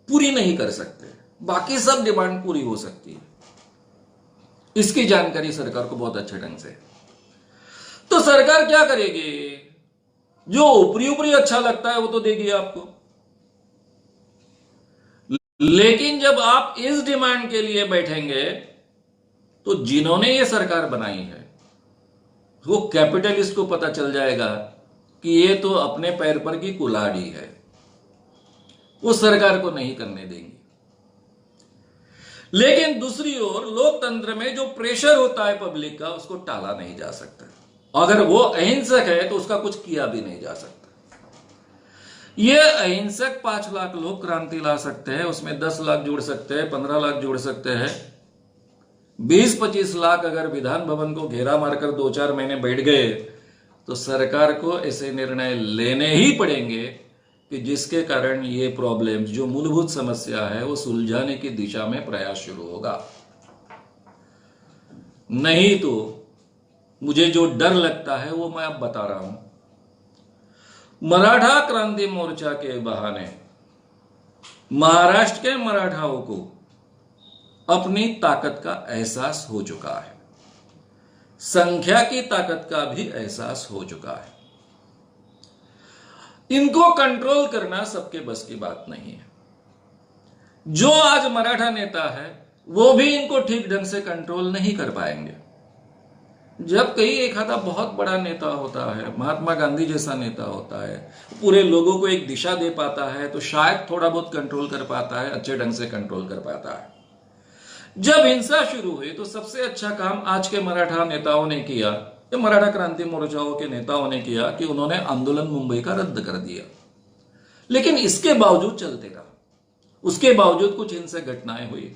पूरी नहीं कर सकते, बाकी सब डिमांड पूरी हो सकती है। इसकी जानकारी सरकार को बहुत अच्छे ढंग से। तो सरकार क्या करेगी? जो ऊपरी ऊपरी अच्छा लगता है वो तो देगी आपको, लेकिन जब आप इस डिमांड के लिए बैठेंगे तो जिन्होंने ये सरकार बनाई है वो कैपिटलिस्ट को पता चल जाएगा कि ये तो अपने पैर पर की कुल्हाड़ी है, वो सरकार को नहीं करने देंगे। लेकिन दूसरी ओर लोकतंत्र में जो प्रेशर होता है पब्लिक का, उसको टाला नहीं जा सकता। अगर वो अहिंसक है तो उसका कुछ किया भी नहीं जा सकता। ये अहिंसक 5 लाख लोग क्रांति ला सकते हैं, उसमें 10 लाख जोड़ सकते हैं, 15 लाख जोड़ सकते हैं, 20-25 लाख अगर विधान भवन को घेरा मारकर 2-4 महीने बैठ गए तो सरकार को ऐसे निर्णय लेने ही पड़ेंगे कि जिसके कारण ये प्रॉब्लम, जो मूलभूत समस्या है, वो सुलझाने की दिशा में प्रयास शुरू होगा। नहीं तो मुझे जो डर लगता है वो मैं अब बता रहा हूं। मराठा क्रांति मोर्चा के बहाने महाराष्ट्र के मराठाओं को अपनी ताकत का एहसास हो चुका है, संख्या की ताकत का भी एहसास हो चुका है। इनको कंट्रोल करना सबके बस की बात नहीं है। जो आज मराठा नेता है वो भी इनको ठीक ढंग से कंट्रोल नहीं कर पाएंगे। जब कहीं एक आधा बहुत बड़ा नेता होता है, महात्मा गांधी जैसा नेता होता है, पूरे लोगों को एक दिशा दे पाता है, तो शायद थोड़ा बहुत कंट्रोल कर पाता है, अच्छे ढंग से कंट्रोल कर पाता है। जब हिंसा शुरू हुई तो सबसे अच्छा काम आज के मराठा नेताओं ने किया, ये मराठा क्रांति मोर्चाओं के नेताओं ने किया कि उन्होंने आंदोलन मुंबई का रद्द कर दिया। लेकिन इसके बावजूद चलते रहा, उसके बावजूद कुछ हिंसक घटनाएं हुई,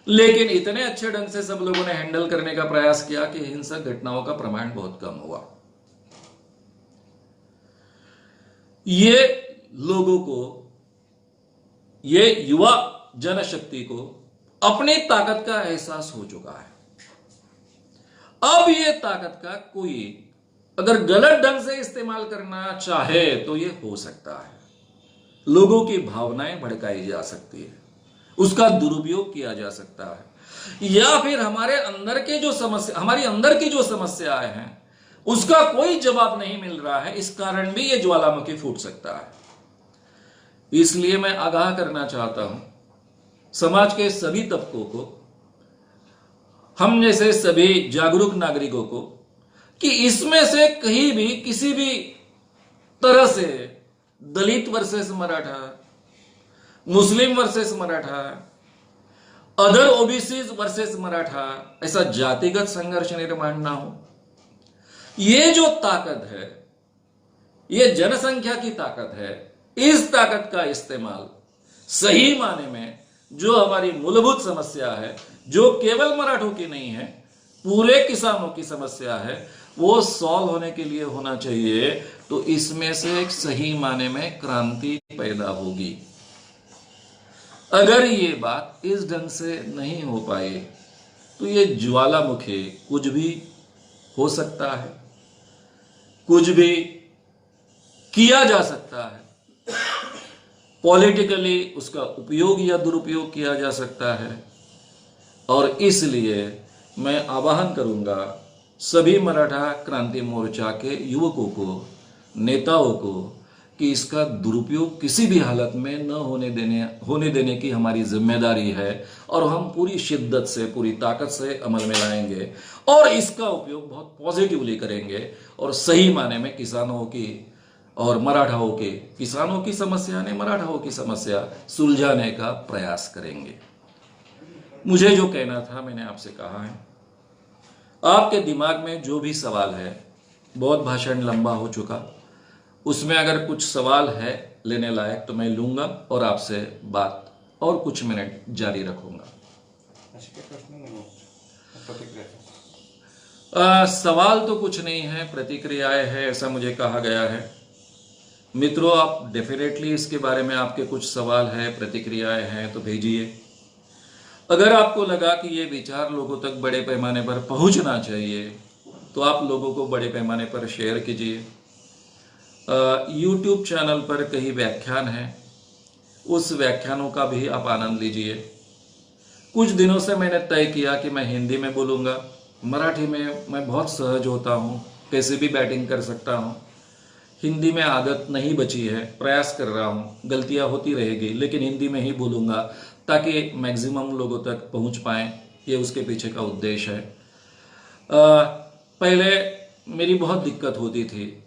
लेकिन इतने अच्छे ढंग से सब लोगों ने हैंडल करने का प्रयास किया कि हिंसक घटनाओं का प्रमाण बहुत कम हुआ। ये लोगों को, ये युवा जनशक्ति को अपनी ताकत का एहसास हो चुका है। अब ये ताकत का कोई अगर गलत ढंग से इस्तेमाल करना चाहे तो ये हो सकता है। लोगों की भावनाएं भड़काई जा सकती है, उसका दुरुपयोग किया जा सकता है, या फिर हमारे अंदर के जो समस्या, हमारी अंदर की जो समस्याएं हैं उसका कोई जवाब नहीं मिल रहा है, इस कारण भी ये ज्वालामुखी फूट सकता है। इसलिए मैं आगाह करना चाहता हूं समाज के सभी तबकों को, हम जैसे सभी जागरूक नागरिकों को, कि इसमें से कहीं भी किसी भी तरह से Dalit versus Maratha, Muslim versus Maratha, other OBCs versus Maratha, ऐसा जातिगत संघर्ष निर्माण ना हो। ये जो ताकत है, ये जनसंख्या की ताकत है, इस ताकत का इस्तेमाल सही माने में जो हमारी मूलभूत समस्या है, जो केवल मराठों की नहीं है, पूरे किसानों की समस्या है, वो सॉल्व होने के लिए होना चाहिए। तो इसमें से एक सही माने में क्रांति पैदा होगी। अगर ये बात इस ढंग से नहीं हो पाए तो ये ज्वालामुखी कुछ भी हो सकता है, कुछ भी किया जा सकता है, पॉलिटिकली उसका उपयोग या दुरुपयोग किया जा सकता है। और इसलिए मैं आह्वान करूंगा सभी मराठा क्रांति मोर्चा के युवकों को, नेताओं को, कि इसका दुरुपयोग किसी भी हालत में न होने देने की हमारी जिम्मेदारी है, और हम पूरी शिद्दत से, पूरी ताकत से अमल में लाएंगे और इसका उपयोग बहुत पॉजिटिवली करेंगे और सही माने में किसानों की और मराठाओं के, किसानों की समस्या ने मराठाओं की समस्या सुलझाने का प्रयास करेंगे। मुझे जो कहना था मैंने आपसे कहा है। आपके दिमाग में जो भी सवाल है, बहुत भाषण लंबा हो चुका, उसमें अगर कुछ सवाल है लेने लायक तो मैं लूंगा और आपसे बात और कुछ मिनट जारी रखूंगा। सवाल तो कुछ नहीं है, प्रतिक्रियाएं है, ऐसा मुझे कहा गया है। मित्रों, आप डेफिनेटली इसके बारे में आपके कुछ सवाल है, प्रतिक्रियाएं हैं तो भेजिए। अगर आपको लगा कि ये विचार लोगों तक बड़े पैमाने पर पहुंचना चाहिए तो आप लोगों को बड़े पैमाने पर शेयर कीजिए। यूट्यूब चैनल पर कई व्याख्यान हैं, उस व्याख्यानों का भी आप आनंद लीजिए। कुछ दिनों से मैंने तय किया कि मैं हिंदी में बोलूँगा, मराठी में मैं बहुत सहज होता हूँ, कैसे भी बैटिंग कर सकता हूँ। हिंदी में आदत नहीं बची है, प्रयास कर रहा हूँ, गलतियाँ होती रहेगी, लेकिन हिंदी में ही बोलूँगा ताकि मैक्सिमम लोगों तक पहुँच पाएँ। ये उसके पीछे का उद्देश्य है। पहले मेरी बहुत दिक्कत होती थी,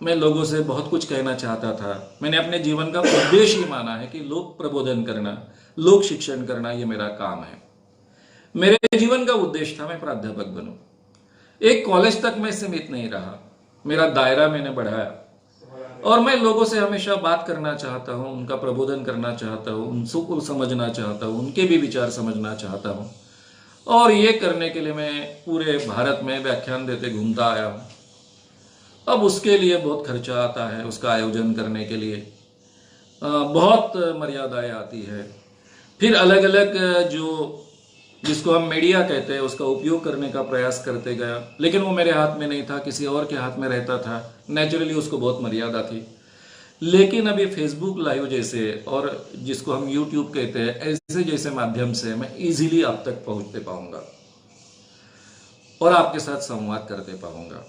मैं लोगों से बहुत कुछ कहना चाहता था। मैंने अपने जीवन का उद्देश्य ही माना है कि लोक प्रबोधन करना, लोक शिक्षण करना, ये मेरा काम है। मेरे जीवन का उद्देश्य था मैं प्राध्यापक बनूं। एक कॉलेज तक मैं सीमित नहीं रहा, मेरा दायरा मैंने बढ़ाया और मैं लोगों से हमेशा बात करना चाहता हूं, उनका प्रबोधन करना चाहता हूं, उनको समझना चाहता हूं, उनके भी विचार समझना चाहता हूं। और ये करने के लिए मैं पूरे भारत में व्याख्यान देते घूमता आया हूं। अब उसके लिए बहुत खर्चा आता है, उसका आयोजन करने के लिए बहुत मर्यादाएं आती है। फिर अलग अलग जिसको हम मीडिया कहते हैं उसका उपयोग करने का प्रयास करते गया, लेकिन वो मेरे हाथ में नहीं था, किसी और के हाथ में रहता था। नेचुरली उसको बहुत मर्यादा थी। लेकिन अभी फेसबुक लाइव जैसे और जिसको हम यूट्यूब कहते हैं, ऐसे जैसे माध्यम से मैं इजीली आप तक पहुंचते पाऊंगा और आपके साथ संवाद करते पाऊंगा।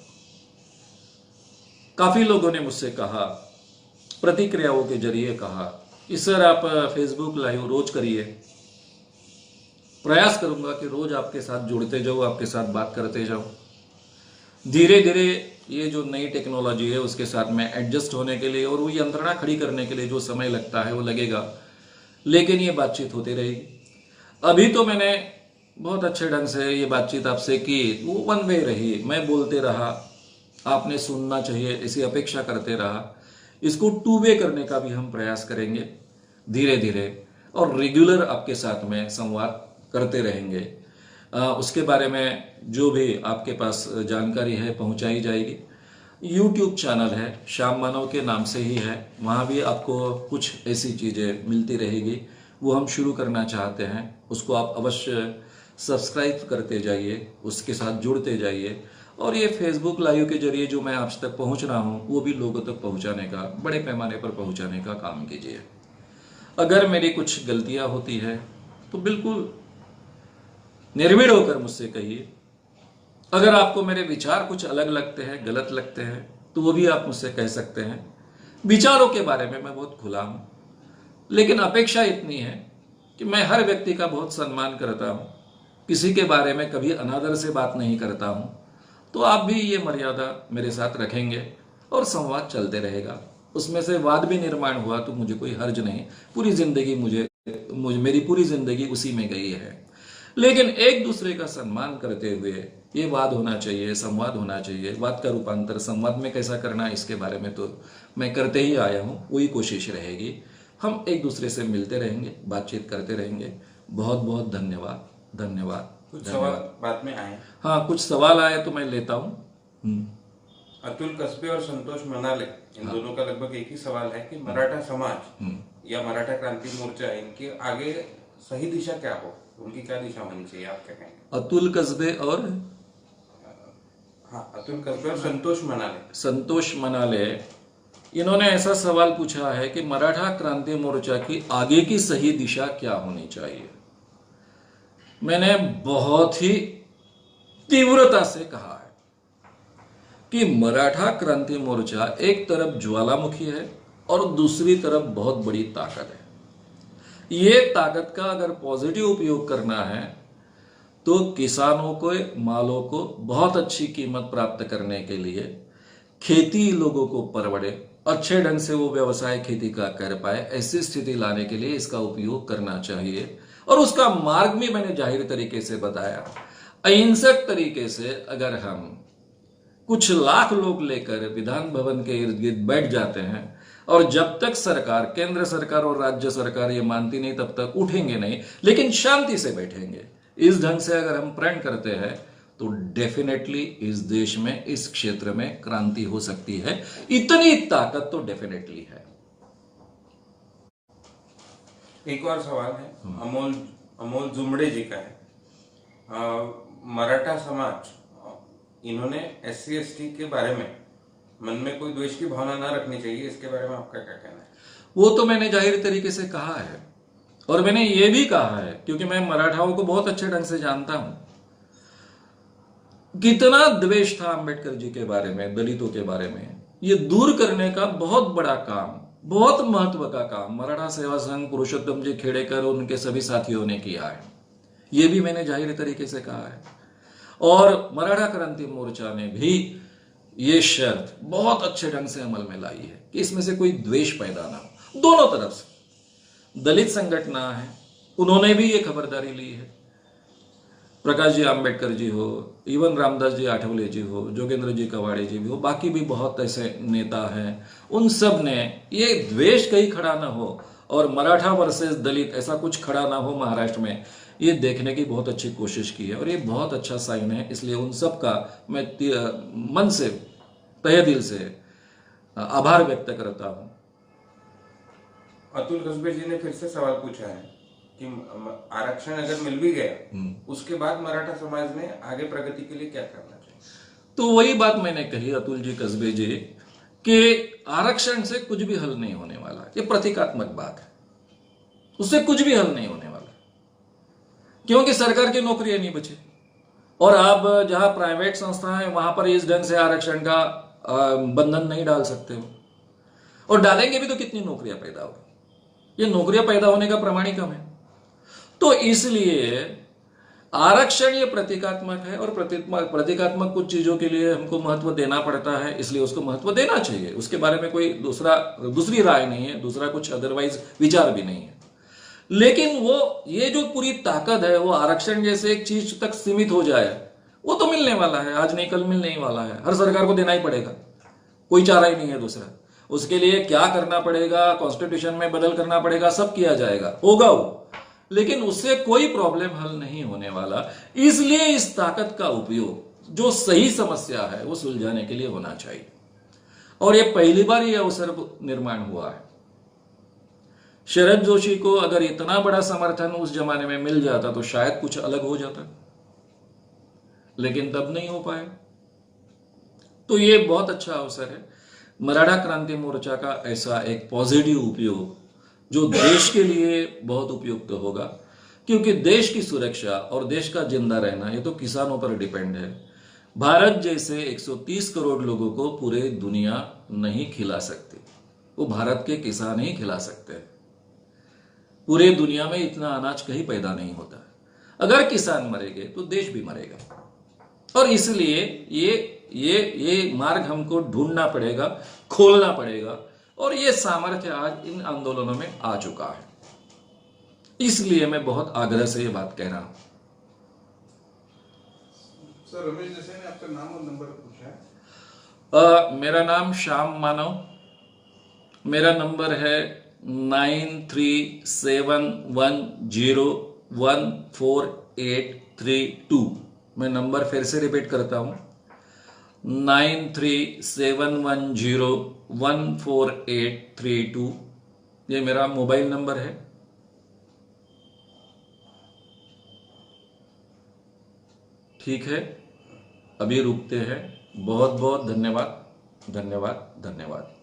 काफी लोगों ने मुझसे कहा, प्रतिक्रियाओं के जरिए कहा कि सर आप फेसबुक लाइव रोज करिए। प्रयास करूंगा कि रोज आपके साथ जुड़ते जाऊं, आपके साथ बात करते जाऊं। धीरे धीरे ये जो नई टेक्नोलॉजी है उसके साथ में एडजस्ट होने के लिए और वो यंत्रणा खड़ी करने के लिए जो समय लगता है वो लगेगा, लेकिन ये बातचीत होती रहेगी। अभी तो मैंने बहुत अच्छे ढंग से ये बातचीत आपसे की, वो वन वे रही, मैं बोलते रहा, आपने सुनना चाहिए ऐसी अपेक्षा करते रहा। इसको टू वे करने का भी हम प्रयास करेंगे धीरे धीरे और रेगुलर आपके साथ में संवाद करते रहेंगे। उसके बारे में जो भी आपके पास जानकारी है पहुंचाई जाएगी। यूट्यूब चैनल है, श्याम मानव के नाम से ही है, वहाँ भी आपको कुछ ऐसी चीज़ें मिलती रहेगी। वो हम शुरू करना चाहते हैं, उसको आप अवश्य सब्सक्राइब करते जाइए, उसके साथ जुड़ते जाइए और ये फेसबुक लाइव के जरिए जो मैं आप तक पहुँच रहा हूँ वो भी लोगों तक पहुँचाने का, बड़े पैमाने पर पहुँचाने का काम कीजिए। अगर मेरी कुछ गलतियाँ होती है तो बिल्कुल निर्भीड होकर मुझसे कहिए। अगर आपको मेरे विचार कुछ अलग लगते हैं, गलत लगते हैं, तो वो भी आप मुझसे कह सकते हैं। विचारों के बारे में मैं बहुत खुला हूं, लेकिन अपेक्षा इतनी है कि मैं हर व्यक्ति का बहुत सम्मान करता हूं, किसी के बारे में कभी अनादर से बात नहीं करता हूं। तो आप भी ये मर्यादा मेरे साथ रखेंगे और संवाद चलते रहेगा। उसमें से वाद भी निर्माण हुआ तो मुझे कोई हर्ज नहीं, पूरी जिंदगी मेरी पूरी जिंदगी उसी में गई है। लेकिन एक दूसरे का सम्मान करते हुए ये वाद होना चाहिए, संवाद होना चाहिए। वाद का रूपांतर संवाद में कैसा करना, इसके बारे में तो मैं करते ही आया हूँ, वही कोशिश रहेगी। हम एक दूसरे से मिलते रहेंगे, बातचीत करते रहेंगे। बहुत बहुत धन्यवाद। धन्यवाद। कुछ सवाल बाद में आए? हाँ, कुछ सवाल आए तो मैं लेता हूँ। अतुल कसबे और संतोष मनाले, इन दोनों का लगभग एक ही सवाल है कि मराठा समाज या मराठा क्रांति मोर्चा, इनके आगे सही दिशा क्या हो, उनकी क्या दिशा होनी चाहिए, आप क्या कहेंगे? अतुल कसबे और अतुल कसबे और संतोष मनाले, इन्होंने ऐसा सवाल पूछा है कि मराठा क्रांति मोर्चा की आगे की सही दिशा क्या होनी चाहिए। मैंने बहुत ही तीव्रता से कहा है कि मराठा क्रांति मोर्चा एक तरफ ज्वालामुखी है और दूसरी तरफ बहुत बड़ी ताकत है। ये ताकत का अगर पॉजिटिव उपयोग करना है तो किसानों को, मालों को बहुत अच्छी कीमत प्राप्त करने के लिए, खेती लोगों को परवड़े, अच्छे ढंग से वो व्यवसाय खेती का कर पाए, ऐसी स्थिति लाने के लिए इसका उपयोग करना चाहिए। और उसका मार्ग भी मैंने जाहिर तरीके से बताया। अहिंसक तरीके से अगर हम कुछ लाख लोग लेकर विधान भवन के इर्द गिर्द बैठ जाते हैं और जब तक सरकार, केंद्र सरकार और राज्य सरकार ये मानती नहीं तब तक उठेंगे नहीं, लेकिन शांति से बैठेंगे। इस ढंग से अगर हम प्रण करते हैं तो डेफिनेटली इस देश में, इस क्षेत्र में क्रांति हो सकती है। इतनी ताकत तो डेफिनेटली है। एक और सवाल है, अमोल जुमड़े जी का है। मराठा समाज, इन्होंने SC ST के बारे में मन में कोई द्वेष की भावना ना रखनी चाहिए, इसके बारे में आपका क्या कहना है? वो तो मैंने जाहिर तरीके से कहा है, और मैंने ये भी कहा है क्योंकि मैं मराठाओं को बहुत अच्छे ढंग से जानता हूं, कितना द्वेष था अंबेडकर जी के बारे में, दलितों के बारे में। ये दूर करने का बहुत बड़ा काम, बहुत महत्व का काम मराठा सेवा संघ, पुरुषोत्तम जी खेड़ेकर और उनके सभी साथियों ने किया है। ये भी मैंने जाहिर तरीके से कहा है। और मराठा क्रांति मोर्चा ने भी ये शर्त बहुत अच्छे ढंग से अमल में लाई है कि इसमें से कोई द्वेष पैदा ना हो, दोनों तरफ से। दलित संगठन है, उन्होंने भी ये खबरदारी ली है। प्रकाश जी आंबेडकर जी हो, इवन रामदास जी आठवले जी हो, जोगेंद्र जी कवाड़े जी भी हो, बाकी भी बहुत ऐसे नेता हैं, उन सब ने ये द्वेष कहीं खड़ा ना हो और मराठा वर्सेस दलित ऐसा कुछ खड़ा ना हो महाराष्ट्र में, ये देखने की बहुत अच्छी कोशिश की है। और ये बहुत अच्छा साइन है, इसलिए उन सब का मैं मन से, तहे दिल से आभार व्यक्त करता हूं। अतुल कस्बे जी ने फिर से सवाल पूछा है कि आरक्षण अगर मिल भी गया, उसके बाद मराठा समाज ने आगे प्रगति के लिए क्या करना चाहिए? तो वही बात मैंने कही अतुल जी कस्बे जी, कि आरक्षण से कुछ भी हल नहीं होने वाला। ये प्रतीकात्मक बात है, उससे कुछ भी हल नहीं होने वाला, क्योंकि सरकार की नौकरियां नहीं बची। और आप जहां प्राइवेट संस्था है वहां पर इस ढंग से आरक्षण का बंधन नहीं डाल सकते हो, और डालेंगे भी तो कितनी नौकरियां पैदा होगी? ये नौकरियां पैदा होने का प्रमाण ही कम है। तो इसलिए आरक्षण ये प्रतीकात्मक है, और प्रतीकात्मक कुछ चीजों के लिए हमको महत्व देना पड़ता है, इसलिए उसको महत्व देना चाहिए। उसके बारे में कोई दूसरी राय नहीं है, दूसरा कुछ अदरवाइज विचार भी नहीं है। लेकिन वो ये जो पूरी ताकत है वो आरक्षण जैसे एक चीज तक सीमित हो जाए, वो तो मिलने वाला है, आज नहीं कल मिलने ही वाला है। हर सरकार को देना ही पड़ेगा, कोई चारा ही नहीं है दूसरा। उसके लिए क्या करना पड़ेगा, कॉन्स्टिट्यूशन में बदल करना पड़ेगा, सब किया जाएगा, होगा वो, लेकिन उससे कोई प्रॉब्लम हल नहीं होने वाला। इसलिए इस ताकत का उपयोग जो सही समस्या है वो सुलझाने के लिए होना चाहिए, और ये पहली बार ये अवसर निर्माण हुआ है। शरद जोशी को अगर इतना बड़ा समर्थन उस जमाने में मिल जाता तो शायद कुछ अलग हो जाता, लेकिन तब नहीं हो पाया। तो ये बहुत अच्छा अवसर है मराठा क्रांति मोर्चा का, ऐसा एक पॉजिटिव उपयोग जो देश के लिए बहुत उपयुक्त होगा, क्योंकि देश की सुरक्षा और देश का जिंदा रहना ये तो किसानों पर डिपेंड है। भारत जैसे 130 करोड़ लोगों को पूरे दुनिया नहीं खिला सकती, वो भारत के किसान ही खिला सकते हैं। पूरे दुनिया में इतना अनाज कहीं पैदा नहीं होता। अगर किसान मरेंगे तो देश भी मरेगा, और इसलिए ये मार्ग हमको ढूंढना पड़ेगा, खोलना पड़ेगा, और ये सामर्थ्य आज इन आंदोलनों में आ चुका है। इसलिए मैं बहुत आग्रह से ये बात कह रहा हूं। सर, रमेश देसाई ने आपका नाम और नंबर पूछा है। मेरा नाम श्याम मानव, मेरा नंबर है 9371014832। मैं नंबर फिर से रिपीट करता हूं, 9371014832। ये मेरा मोबाइल नंबर है। ठीक है, अभी रुकते हैं। बहुत बहुत धन्यवाद, धन्यवाद, धन्यवाद।